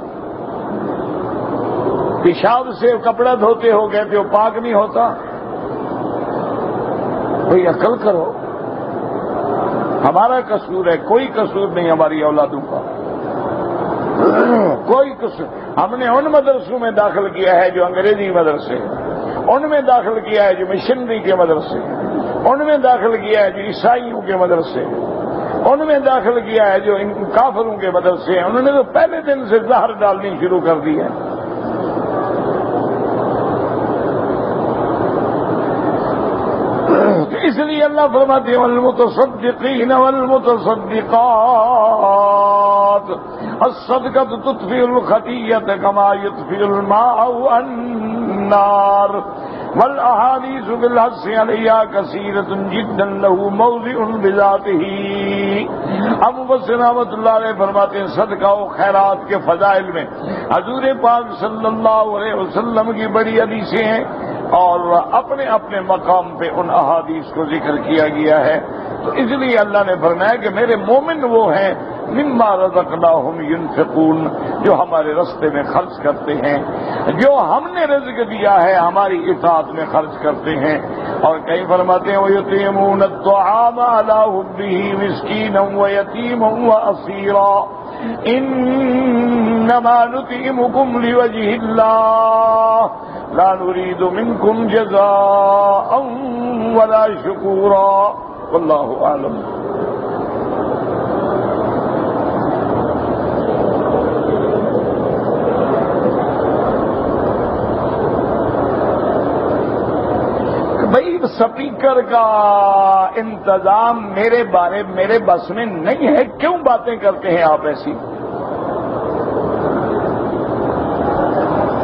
پیشاب سے کپڑا دھوتے ہو کہتے ہو پاک نہیں ہوتا۔ کوئی عقل کرو۔ ہمارا قصور ہے، کوئی قصور نہیں ہماری اولادوں کا، کوئی قصور۔ ہم نے ان مدرسوں میں داخل کیا ہے جو انگریزی مدرسے، ان میں داخل کیا ہے جو مشنری کے مدرسے، ان میں داخل کیا ہے جو عیسائیوں کے مدرسے، ان میں داخل کیا ہے جو ان کافروں کے مدرسے ہیں۔ انہوں نے تو پہلے دن سے زہر ڈالنی شروع کر دی ہے۔ اس لیے اللہ فرماتے ہیں والمتصدقین والمتصدقات الصدقۃ تطفئ الخطیۃ کما یطفئ الماء النار والاحادیث بالحث علیہا کثیرۃ جدا له موضع بذاتہ۔ ابو بکر رحمۃ اللہ علیہ فرماتے ہیں صدقہ و خیرات کے فضائل میں حضور پاک صلی اللہ علیہ وسلم کی بڑی حدیثیں ہیں اور اپنے اپنے مقام پہ ان احادیث کو ذکر کیا گیا ہے۔ تو اس لیے اللہ نے فرمایا کہ میرے مومن وہ ہیں مما رزقناہم ینفقون، جو ہمارے رستے میں خرچ کرتے ہیں، جو ہم نے رزق دیا ہے ہماری اطاعت میں خرچ کرتے ہیں۔ اور کہیں فرماتے ہیں وَيُطْعِمُونَ الطَّعَامَ عَلَىٰ حُبِّهِ مِسْكِينًا وَيَتِيمًا وَأَسِيرًا إِنَّمَا نُطْعِمُكُمْ لِوَجْهِ اللَّهِ لا نريد منكم جزاء ولا شكورا والله اعلم۔ بھائی سپیکر کا انتظام میرے بس میں نہیں ہے، کیوں باتیں کرتے ہیں آپ ایسی؟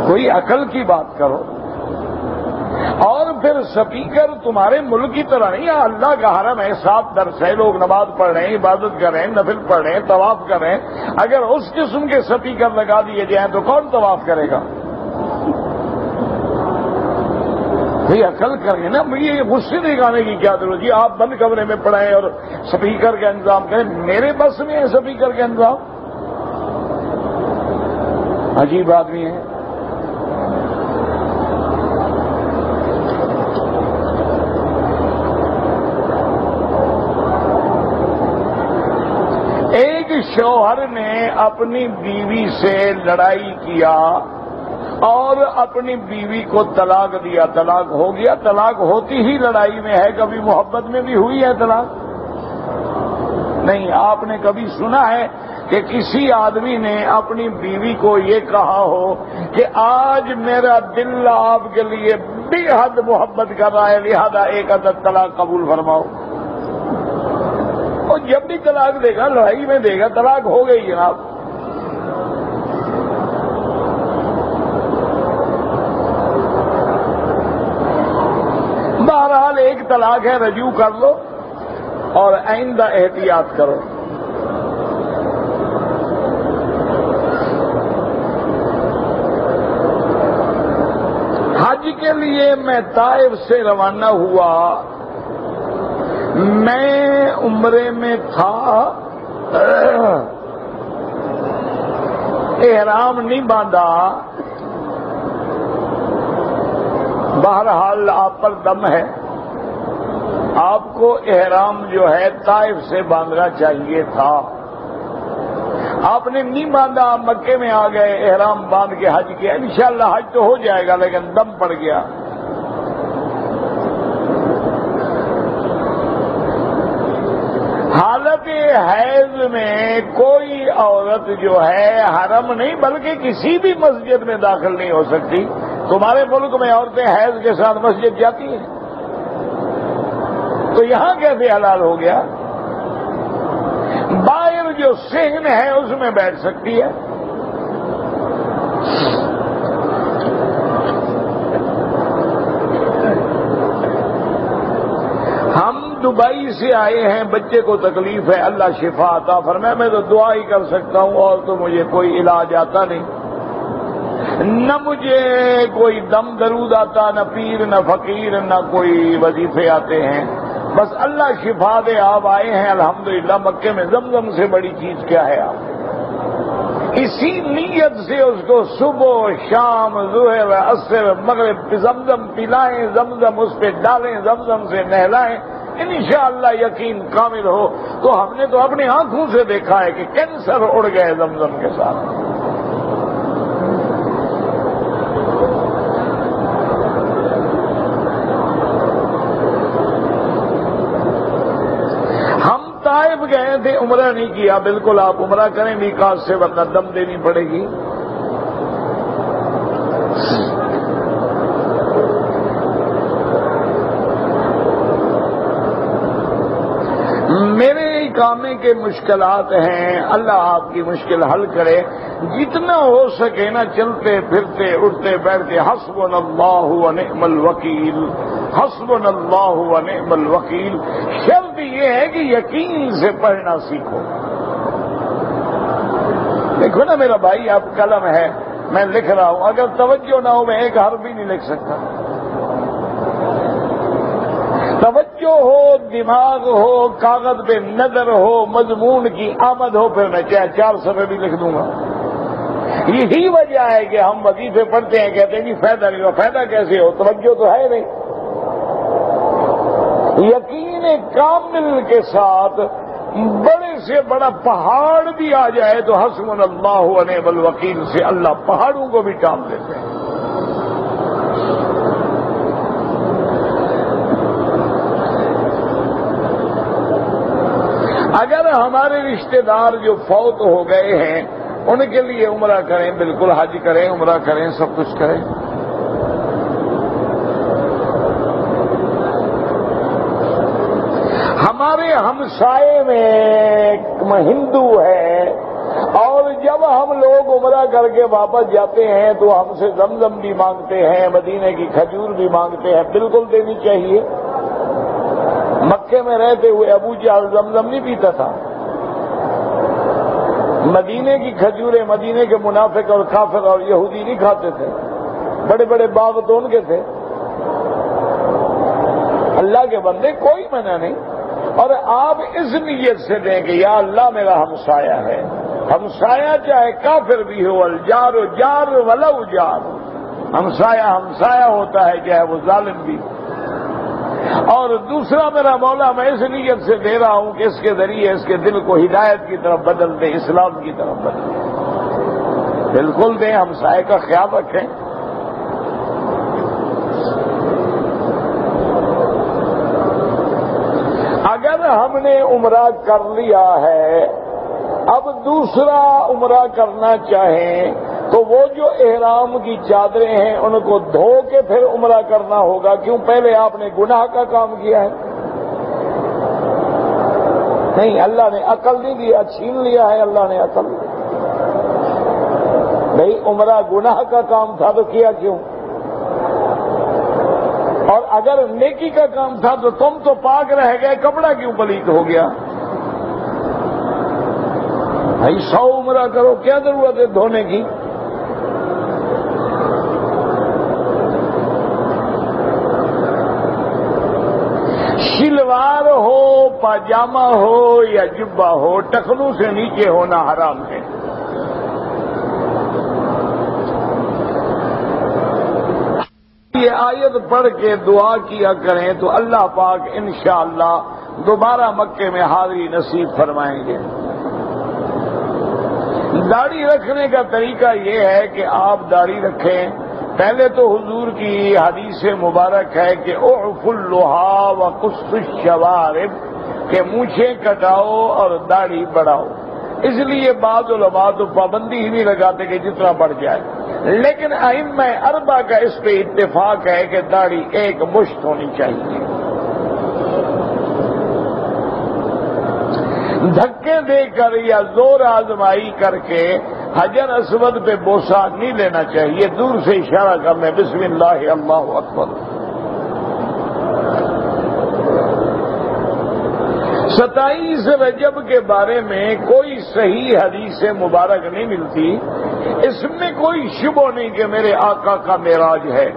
کوئی عقل کی بات کرو۔ اور پھر سپیکر تمہارے ملک کی طرح نہیں، اللہ کا حرم ہے، 7 درس ہے، لوگ نماز پڑھ رہے ہیں، عبادت کر رہے ہیں، نفل پڑھ رہے ہیں، طواف کر رہے ہیں۔ اگر اس قسم کے سپیکر لگا دیے جائیں تو کون طواف کرے گا؟ کوئی عقل کریں نا، یہ غصے دکھانے کی کیا ضرورت؟ جی آپ بند کمرے میں پڑھائیں اور سپیکر کا انتظام کریں، میرے بس میں ہے سپیکر کا انتظام؟ عجیب آدمی ہے۔ شوہر نے اپنی بیوی سے لڑائی کیا اور اپنی بیوی کو طلاق دیا، طلاق ہو گیا۔ طلاق ہوتی ہی لڑائی میں ہے، کبھی محبت میں بھی ہوئی ہے طلاق؟ نہیں۔ آپ نے کبھی سنا ہے کہ کسی آدمی نے اپنی بیوی کو یہ کہا ہو کہ آج میرا دل آپ کے لیے بے حد محبت کر رہا ہے لہذا ایک عدد طلاق قبول فرماؤ؟ اور جب بھی طلاق دے گا لڑائی میں دے گا، طلاق ہو گئی جناب۔ بہرحال ایک طلاق ہے، رجوع کر لو اور آئندہ احتیاط کرو۔ حج کے لیے میں طائف سے روانہ ہوا، میں عمرے میں تھا، احرام نہیں باندھا، بہرحال آپ پر دم ہے، آپ کو احرام جو ہے طائف سے باندھنا چاہیے تھا، آپ نے نہیں باندھا، آپ مکے میں آ گئے، احرام باندھ کے حج کیا، انشاءاللہ حج تو ہو جائے گا لیکن دم پڑ گیا۔ حالت حیض میں کوئی عورت جو ہے حرم نہیں بلکہ کسی بھی مسجد میں داخل نہیں ہو سکتی۔ تمہارے ملک میں عورتیں حیض کے ساتھ مسجد جاتی ہیں، تو یہاں کیسے حلال ہو گیا؟ باہر جو صحن ہے اس میں بیٹھ سکتی ہے۔ ہم دبئی سے آئے ہیں، بچے کو تکلیف ہے، اللہ شفا عطا فرمائے، میں تو دعا ہی کر سکتا ہوں، اور تو مجھے کوئی علاج آتا نہیں، نہ مجھے کوئی دم درود آتا، نہ پیر نہ فقیر نہ کوئی وظیفے آتے ہیں، بس اللہ شفا دے۔ آپ آئے ہیں الحمدللہ، مکے میں زمزم سے بڑی چیز کیا ہے؟ آپ اسی نیت سے اس کو صبح شام ظہر عصر مغرب زمزم پلائیں، زمزم اس پہ ڈالیں، زمزم سے نہلائیں، انشاءاللہ یقین کامل ہو تو ہم نے تو اپنی آنکھوں سے دیکھا ہے کہ کینسر اڑ گئے زمزم کے ساتھ. طائف گئے تھے، عمرہ نہیں کیا. بالکل آپ عمرہ کریں میقات سے، ورنہ دم دینی پڑے گی. میرے کامے کے مشکلات ہیں، اللہ آپ کی مشکل حل کرے. جتنا ہو سکے نا چلتے پھرتے اٹھتے بیٹھتے حسبنا اللہ ونعم الوکیل، حسبنا اللہ ونعم الوکیل. شرط یہ ہے کہ یقین سے پڑھنا سیکھو. دیکھو نا میرا بھائی، اب قلم ہے میں لکھ رہا ہوں، اگر توجہ نہ ہو میں ایک حرف بھی نہیں لکھ سکتا. توجہ ہو، دماغ ہو، کاغذ پہ نظر ہو، مضمون کی آمد ہو، پھر میں چاہے 4 صفحے بھی لکھ دوں گا. یہی وجہ ہے کہ ہم وظیفے پڑھتے ہیں، کہتے ہیں جی فائدہ نہیں ہوا. فائدہ کیسے ہو؟ توجہ تو ہے نہیں. یقین کامل کے ساتھ بڑے سے بڑا پہاڑ بھی آ جائے تو حسبنا اللہ ونعم الوکیل سے اللہ پہاڑوں کو بھی ٹام دیتے ہیں. اگر ہمارے رشتہ دار جو فوت ہو گئے ہیں ان کے لیے عمرہ کریں، بالکل حج کریں، عمرہ کریں، سب کچھ کریں. ہمارے ہمسائے میں ہندو ہے، اور جب ہم لوگ عمرہ کر کے واپس جاتے ہیں تو ہم سے زمزم بھی مانگتے ہیں، مدینے کی کھجور بھی مانگتے ہیں. بالکل دینی چاہیے. مکے میں رہتے ہوئے ابو جہل زمزم نہیں پیتا تھا. مدینے کی کھجوریں مدینے کے منافق اور کافر اور یہودی نہیں کھاتے تھے. بڑے بڑے باغ تو ان کے تھے. اللہ کے بندے کوئی منع نہیں. اور آپ اس نیت سے دیں کہ یا اللہ میرا ہمسایہ ہے، ہمسایہ چاہے کافر بھی ہو، الجار جار ولو جار، ہمسایہ ہمسایہ ہوتا ہے چاہے وہ ظالم بھی. اور دوسرا میرا مولا میں اس نیت سے دے رہا ہوں کہ اس کے ذریعے اس کے دل کو ہدایت کی طرف بدل دے، اسلام کی طرف بدل دے. بالکل دیں، ہمسائے کا خیال رکھیں. اگر ہم نے عمرہ کر لیا ہے، اب دوسرا عمرہ کرنا چاہیں تو وہ جو احرام کی چادریں ہیں ان کو دھو کے پھر عمرہ کرنا ہوگا. کیوں؟ پہلے آپ نے گناہ کا کام کیا ہے. نہیں، اللہ نے عقل نہیں دیا، چھین لیا ہے اللہ نے عقل. بھئی عمرہ گناہ کا کام تھا تو کیا کیوں؟ اور اگر نیکی کا کام تھا تو تم تو پاک رہ گئے، کپڑا کیوں پلیت ہو گیا؟ بھائی 100 عمرہ کرو، کیا ضرورت ہے دھونے کی؟ شلوار ہو، پاجامہ ہو یا جبہ ہو، ٹخنوں سے نیچے ہونا حرام ہے. یہ آیت پڑھ کے دعا کیا کریں تو اللہ پاک انشاءاللہ دوبارہ مکے میں حاضری نصیب فرمائیں گے. داڑھی رکھنے کا طریقہ یہ ہے کہ آپ داڑھی رکھیں. پہلے تو حضور کی حدیث مبارک ہے کہ اعف اللحى وقص الشوارب، کہ مونچھیں کٹاؤ اور داڑھی بڑھاؤ. اس لیے بعض علماء تو پابندی ہی نہیں لگاتے کہ جتنا بڑھ جائے، لیکن ائمہ اربع کا اس پہ اتفاق ہے کہ داڑھی ایک مشت ہونی چاہیے. دھکے دے کر یا زور آزمائی کر کے حجر اسود پہ بوسہ نہیں لینا چاہیے. دور سے اشارہ کرنا، بسم اللہ اللہ اکبر. 27 رجب کے بارے میں کوئی صحیح حدیث مبارک نہیں ملتی. اس میں کوئی شبہ نہیں کہ میرے آقا کا معراج ہے.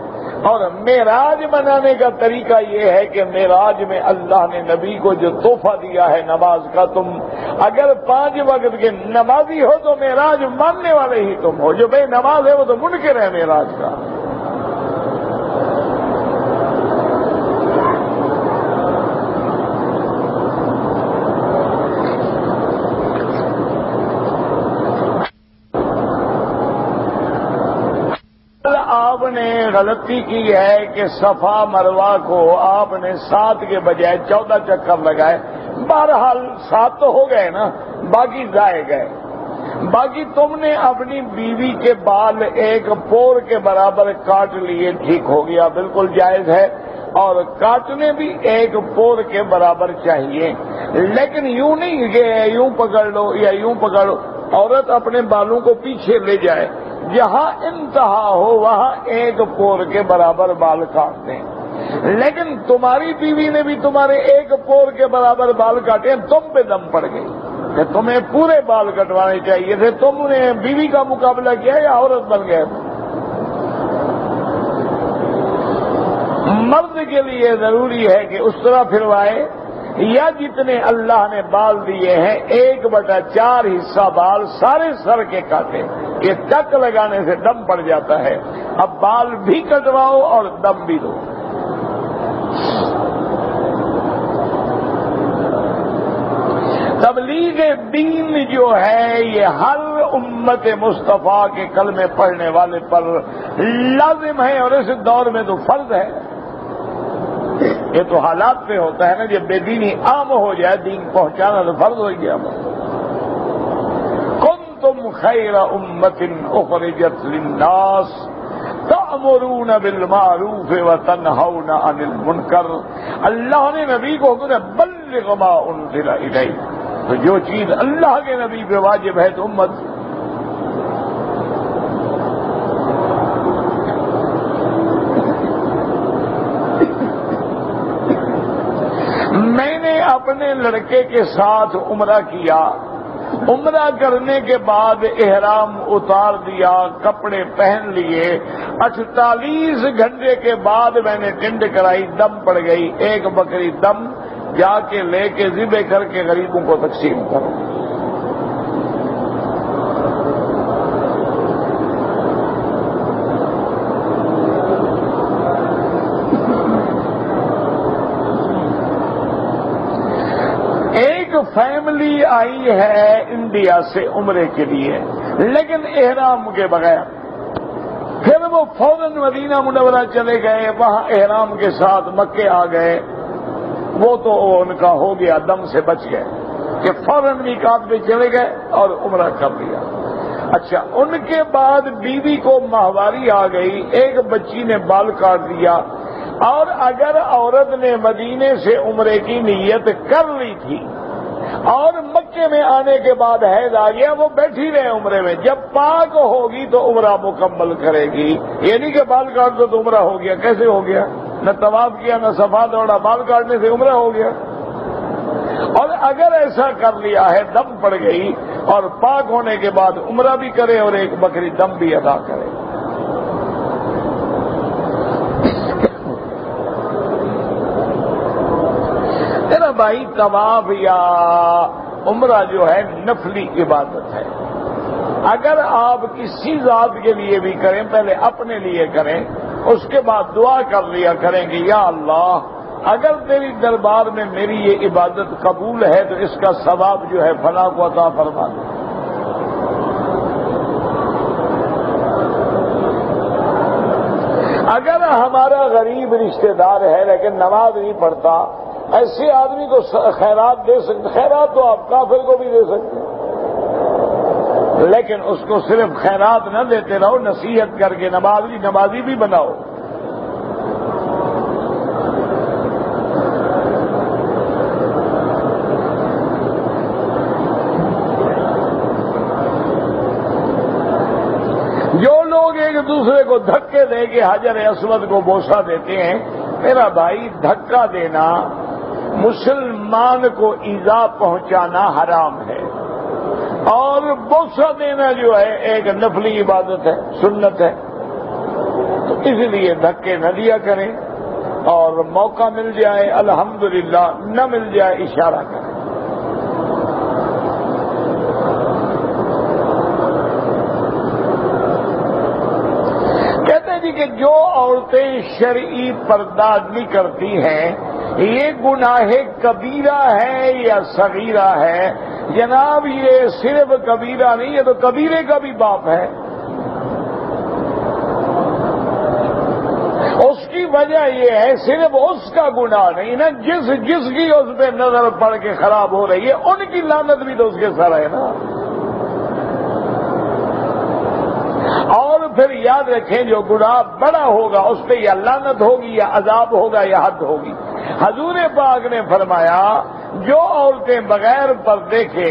اور معراج منانے کا طریقہ یہ ہے کہ معراج میں اللہ نے نبی کو جو تحفہ دیا ہے نماز کا، تم اگر 5 وقت کے نمازی ہو تو معراج ماننے والے ہی تم ہو. جو بے نماز ہے وہ تو منکر ہے معراج کا. غلطی کی ہے کہ صفا مروہ کو آپ نے 7 کے بجائے 14 چکر لگائے. بہرحال 7 تو ہو گئے نا، باقی ضائع گئے. باقی تم نے اپنی بیوی کے بال 1 پور کے برابر کاٹ لیے، ٹھیک ہو گیا، بالکل جائز ہے، اور کاٹنے بھی 1 پور کے برابر چاہیے. لیکن یوں نہیں کہ یوں پکڑ لو یا یوں پکڑ لو. عورت اپنے بالوں کو پیچھے لے جائے، جہاں انتہا ہو وہاں 1 پور کے برابر بال کاٹ دیں. لیکن تمہاری بیوی نے بھی تمہارے 1 پور کے برابر بال کاٹے، تم پہ دم پڑ گئی کہ تمہیں پورے بال کٹوانے چاہیے تھے. تم نے بیوی کا مقابلہ کیا یا عورت بن گئے؟ مرد کے لیے ضروری ہے کہ اس طرح پھروائے، یا جتنے اللہ نے بال دیے ہیں 1/4 حصہ بال سارے سر کے کاٹے. یہ ٹک لگانے سے دم پڑ جاتا ہے. اب بال بھی کٹواؤ اور دم بھی دو. تبلیغ دین جو ہے یہ ہر امت مصطفیٰ کے کلمے پڑھنے والے پر لازم ہے، اور اس دور میں تو فرض ہے. یہ تو حالات پہ ہوتا ہے نا، جب بے دینی عام ہو جائے دین پہنچانا تو فرض ہو گیا. کنتم خیر امت اخرجت للناس تأمرون بالمعروف وتنہون عن المنکر. اللہ نے نبی کو حکم دیا بلغ ما انزل الیک. تو جو چیز اللہ کے نبی پہ واجب ہے تو امت. میں نے اپنے لڑکے کے ساتھ عمرہ کیا. عمرہ کرنے کے بعد احرام اتار دیا، کپڑے پہن لیے. 48 گھنٹے کے بعد میں نے ٹنڈ کرائی، دم پڑ گئی. 1 بکری دم جا کے لے کے ذبح کر کے غریبوں کو تقسیم کرو. فیملی آئی ہے انڈیا سے عمرے کے لیے، لیکن احرام کے بغیر. پھر وہ فوراً مدینہ منورہ چلے گئے، وہاں احرام کے ساتھ مکے آ گئے. وہ تو ان کا ہو گیا، دم سے بچ گئے کہ فوراً میقات پہ چلے گئے اور عمرہ کر لیا. اچھا، ان کے بعد بیوی کو ماہواری آ گئی، 1 بچی نے بال کاٹ دیا. اور اگر عورت نے مدینے سے عمرے کی نیت کر لی تھی اور مکے میں آنے کے بعد حیض آ گیا، وہ بیٹھی رہے عمرے میں. جب پاک ہوگی تو عمرہ مکمل کرے گی. یہ نہیں کہ بال کاٹ دو تو عمرہ ہو گیا. کیسے ہو گیا؟ نہ طواف کیا نہ صفا دوڑا، بال کاٹنے سے عمرہ ہو گیا. اور اگر ایسا کر لیا ہے، دم پڑ گئی، اور پاک ہونے کے بعد عمرہ بھی کرے اور 1 بکری دم بھی ادا کرے. میرا بھائی، طواف یا عمرہ جو ہے نفلی عبادت ہے. اگر آپ کسی ذات کے لیے بھی کریں، پہلے اپنے لیے کریں، اس کے بعد دعا کر لیا کریں کہ یا اللہ، اگر تیری دربار میں میری یہ عبادت قبول ہے تو اس کا ثواب جو ہے فلاں کو عطا فرما دے. اگر ہمارا غریب رشتہ دار ہے لیکن نماز نہیں پڑھتا، ایسے آدمی کو خیرات دے سکتے. خیرات تو آپ کافر کو بھی دے سکتے ہیں، لیکن اس کو صرف خیرات نہ دیتے رہو، نصیحت کر کے نمازی بھی بناؤ. جو لوگ ایک دوسرے کو دھکے دے کے حجر اسود کو بوسہ دیتے ہیں، میرا بھائی، دھکا دینا مسلمان کو ایذا پہنچانا حرام ہے، اور بوسہ دینا جو ہے ایک نفلی عبادت ہے، سنت ہے. تو اس لیے دھکے نہ دیا کریں، اور موقع مل جائے الحمدللہ، نہ مل جائے اشارہ کریں. کہتے ہیں جی کہ جو عورتیں شرعی پردہ نہیں کرتی ہیں، یہ گناہ کبیرہ ہے یا صغیرہ ہے؟ جناب، یہ صرف کبیرہ نہیں، یہ تو کبیرے کا بھی باپ ہے. وجہ یہ ہے صرف اس کا گناہ نہیں نا، جس کی اس پہ نظر پڑ کے خراب ہو رہی ہے ان کی لعنت بھی تو اس کے سر ہے نا۔ اور پھر یاد رکھیں جو گناہ بڑا ہوگا اس پہ یا لعنت ہوگی یا عذاب ہوگا یا حد ہوگی۔ حضور پاک نے فرمایا جو عورتیں بغیر پردے کے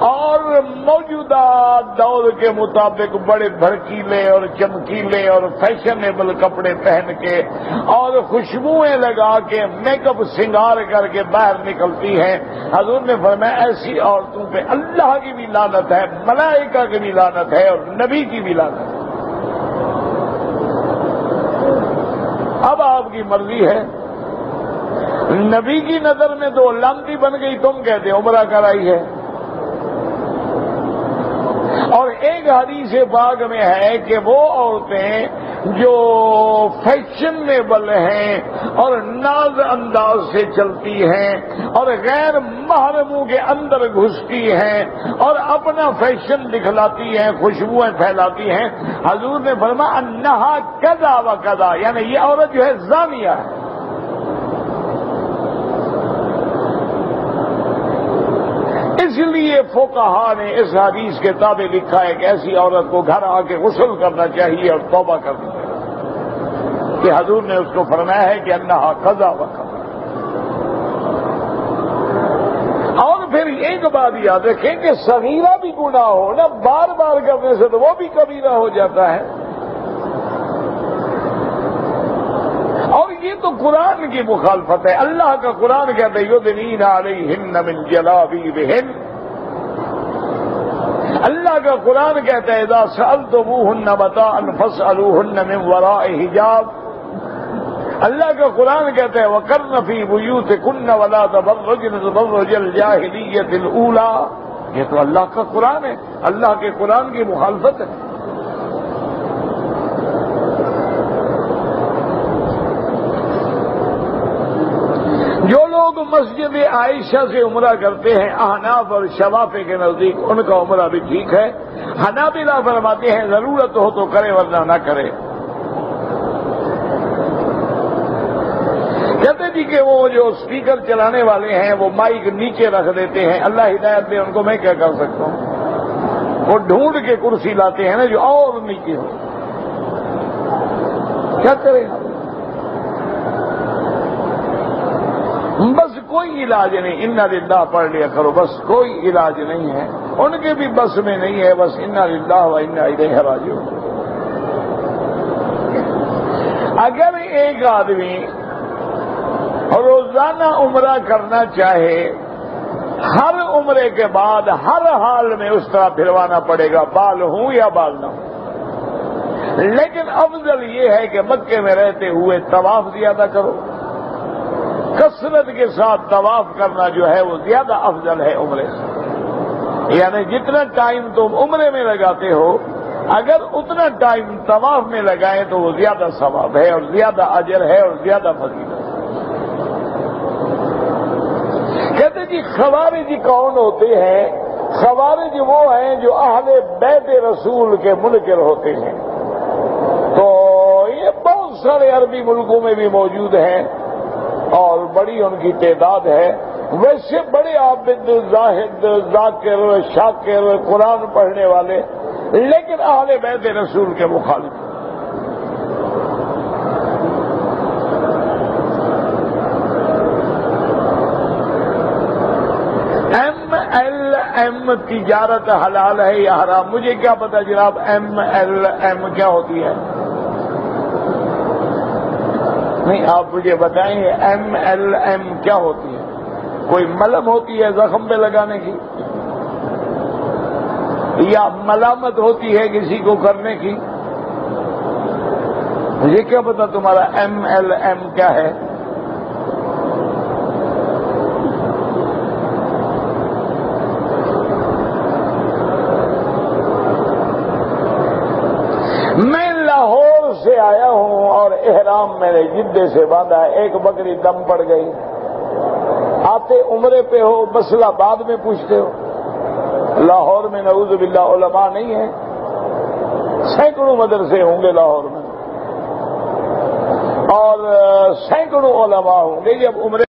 اور موجودہ دور کے مطابق بڑے بھڑکیلے اور چمکیلے اور فیشنیبل کپڑے پہن کے اور خوشبوئیں لگا کے میک اپ سنگار کر کے باہر نکلتی ہیں، حضور نے فرمایا ایسی عورتوں پہ اللہ کی بھی لعنت ہے، ملائکہ کی بھی لعنت ہے اور نبی کی بھی لعنت ہے۔ اب آپ کی مرضی ہے، نبی کی نظر میں تو لعنتی بن گئی، تم کہتے عمرہ کرائی ہے۔ اور ایک حدیث پاک میں ہے کہ وہ عورتیں جو فیشنیبل ہیں اور ناز انداز سے چلتی ہیں اور غیر محرموں کے اندر گھستی ہیں اور اپنا فیشن دکھلاتی ہیں، خوشبوئیں پھیلاتی ہیں، حضور نے فرمایا انہا کذا و کذا، یعنی یہ عورت جو ہے زانیہ ہے۔ اس لیے فقہا نے اس حدیث کے تابع لکھا ہے کہ ایسی عورت کو گھر آ کے غسل کرنا چاہیے اور توبہ کرنی چاہیے کہ حضور نے اس کو فرمایا ہے کہ انہا قضا و قضا۔ اور پھر ایک بات یاد رکھیں کہ صغیرہ بھی گناہ ہو نا، بار بار کرنے سے تو وہ بھی کبیرہ ہو جاتا ہے۔ اور یہ تو قرآن کی مخالفت ہے۔ اللہ کا قرآن کہتا ہے یدنین علیہن من جلابیبہن، اللہ کا قرآن کہتا ہے اذا سألتموہن متاعا فاسألوہن من وراء حجاب، اللہ کا قرآن کہتا ہے وقرن فی بیوتکن ولا تبرجن تبرج الجاہلیۃ الاولی، یہ تو اللہ کا قرآن ہے، اللہ کے قرآن کی مخالفت ہے۔ جو لوگ مسجد عائشہ سے عمرہ کرتے ہیں احناف اور شوافی کے نزدیک ان کا عمرہ بھی ٹھیک ہے، حنابلہ فرماتے ہیں ضرورت ہو تو کرے ورنہ نہ کرے۔ کہتے جی کہ وہ جو اسپیکر چلانے والے ہیں وہ مائک نیچے رکھ دیتے ہیں، اللہ ہدایت دے ان کو، میں کیا کر سکتا ہوں؟ وہ ڈھونڈ کے کرسی لاتے ہیں نا جو اور نیچے ہو، کیا کرے گا؟ بس کوئی علاج نہیں، انا للہ پڑھ لیا کرو، بس کوئی علاج نہیں ہے، ان کے بھی بس میں نہیں ہے، بس انا للہ و انا الیہ راجعون۔ اگر ایک آدمی روزانہ عمرہ کرنا چاہے، ہر عمرے کے بعد ہر حال میں اس طرح پھروانا پڑے گا، بال ہوں یا بال نہ ہوں، لیکن افضل یہ ہے کہ مکے میں رہتے ہوئے طواف زیادہ کرو، کثرت کے ساتھ طواف کرنا جو ہے وہ زیادہ افضل ہے عمرے سے، یعنی جتنا ٹائم تم عمرے میں لگاتے ہو اگر اتنا ٹائم طواف میں لگائیں تو وہ زیادہ ثواب ہے اور زیادہ اجر ہے اور زیادہ فضیلت ہے۔ کہتے جی خوارج کون ہوتے ہیں؟ خوارج وہ ہیں جو اہل بیت رسول کے منکر ہوتے ہیں، تو یہ بہت سارے عربی ملکوں میں بھی موجود ہیں اور بڑی ان کی تعداد ہے، ویسے بڑے عابد، زاہد، ذاکر، شاکر، قرآن پڑھنے والے، لیکن اہل بیت رسول کے مخالف۔ MLM تجارت حلال ہے یا حرام؟ مجھے کیا پتا جناب MLM کیا ہوتی ہے؟ نہیں، آپ مجھے بتائیں MLM کیا ہوتی ہے؟ کوئی ملم ہوتی ہے زخم پہ لگانے کی، یا ملامت ہوتی ہے کسی کو کرنے کی؟ مجھے کیا پتا تمہارا MLM کیا ہے؟ میں لاہور سے آیا ہوں اور احرام میں نے جدے سے باندھا، ایک بکری دم پڑ گئی، آتے عمرے پہ ہو مسئلہ بعد میں پوچھتے ہو۔ لاہور میں نعوذ باللہ علماء نہیں ہیں، سینکڑوں مدرسے ہوں گے لاہور میں، اور سینکڑوں علماء ہوں گے جب عمرے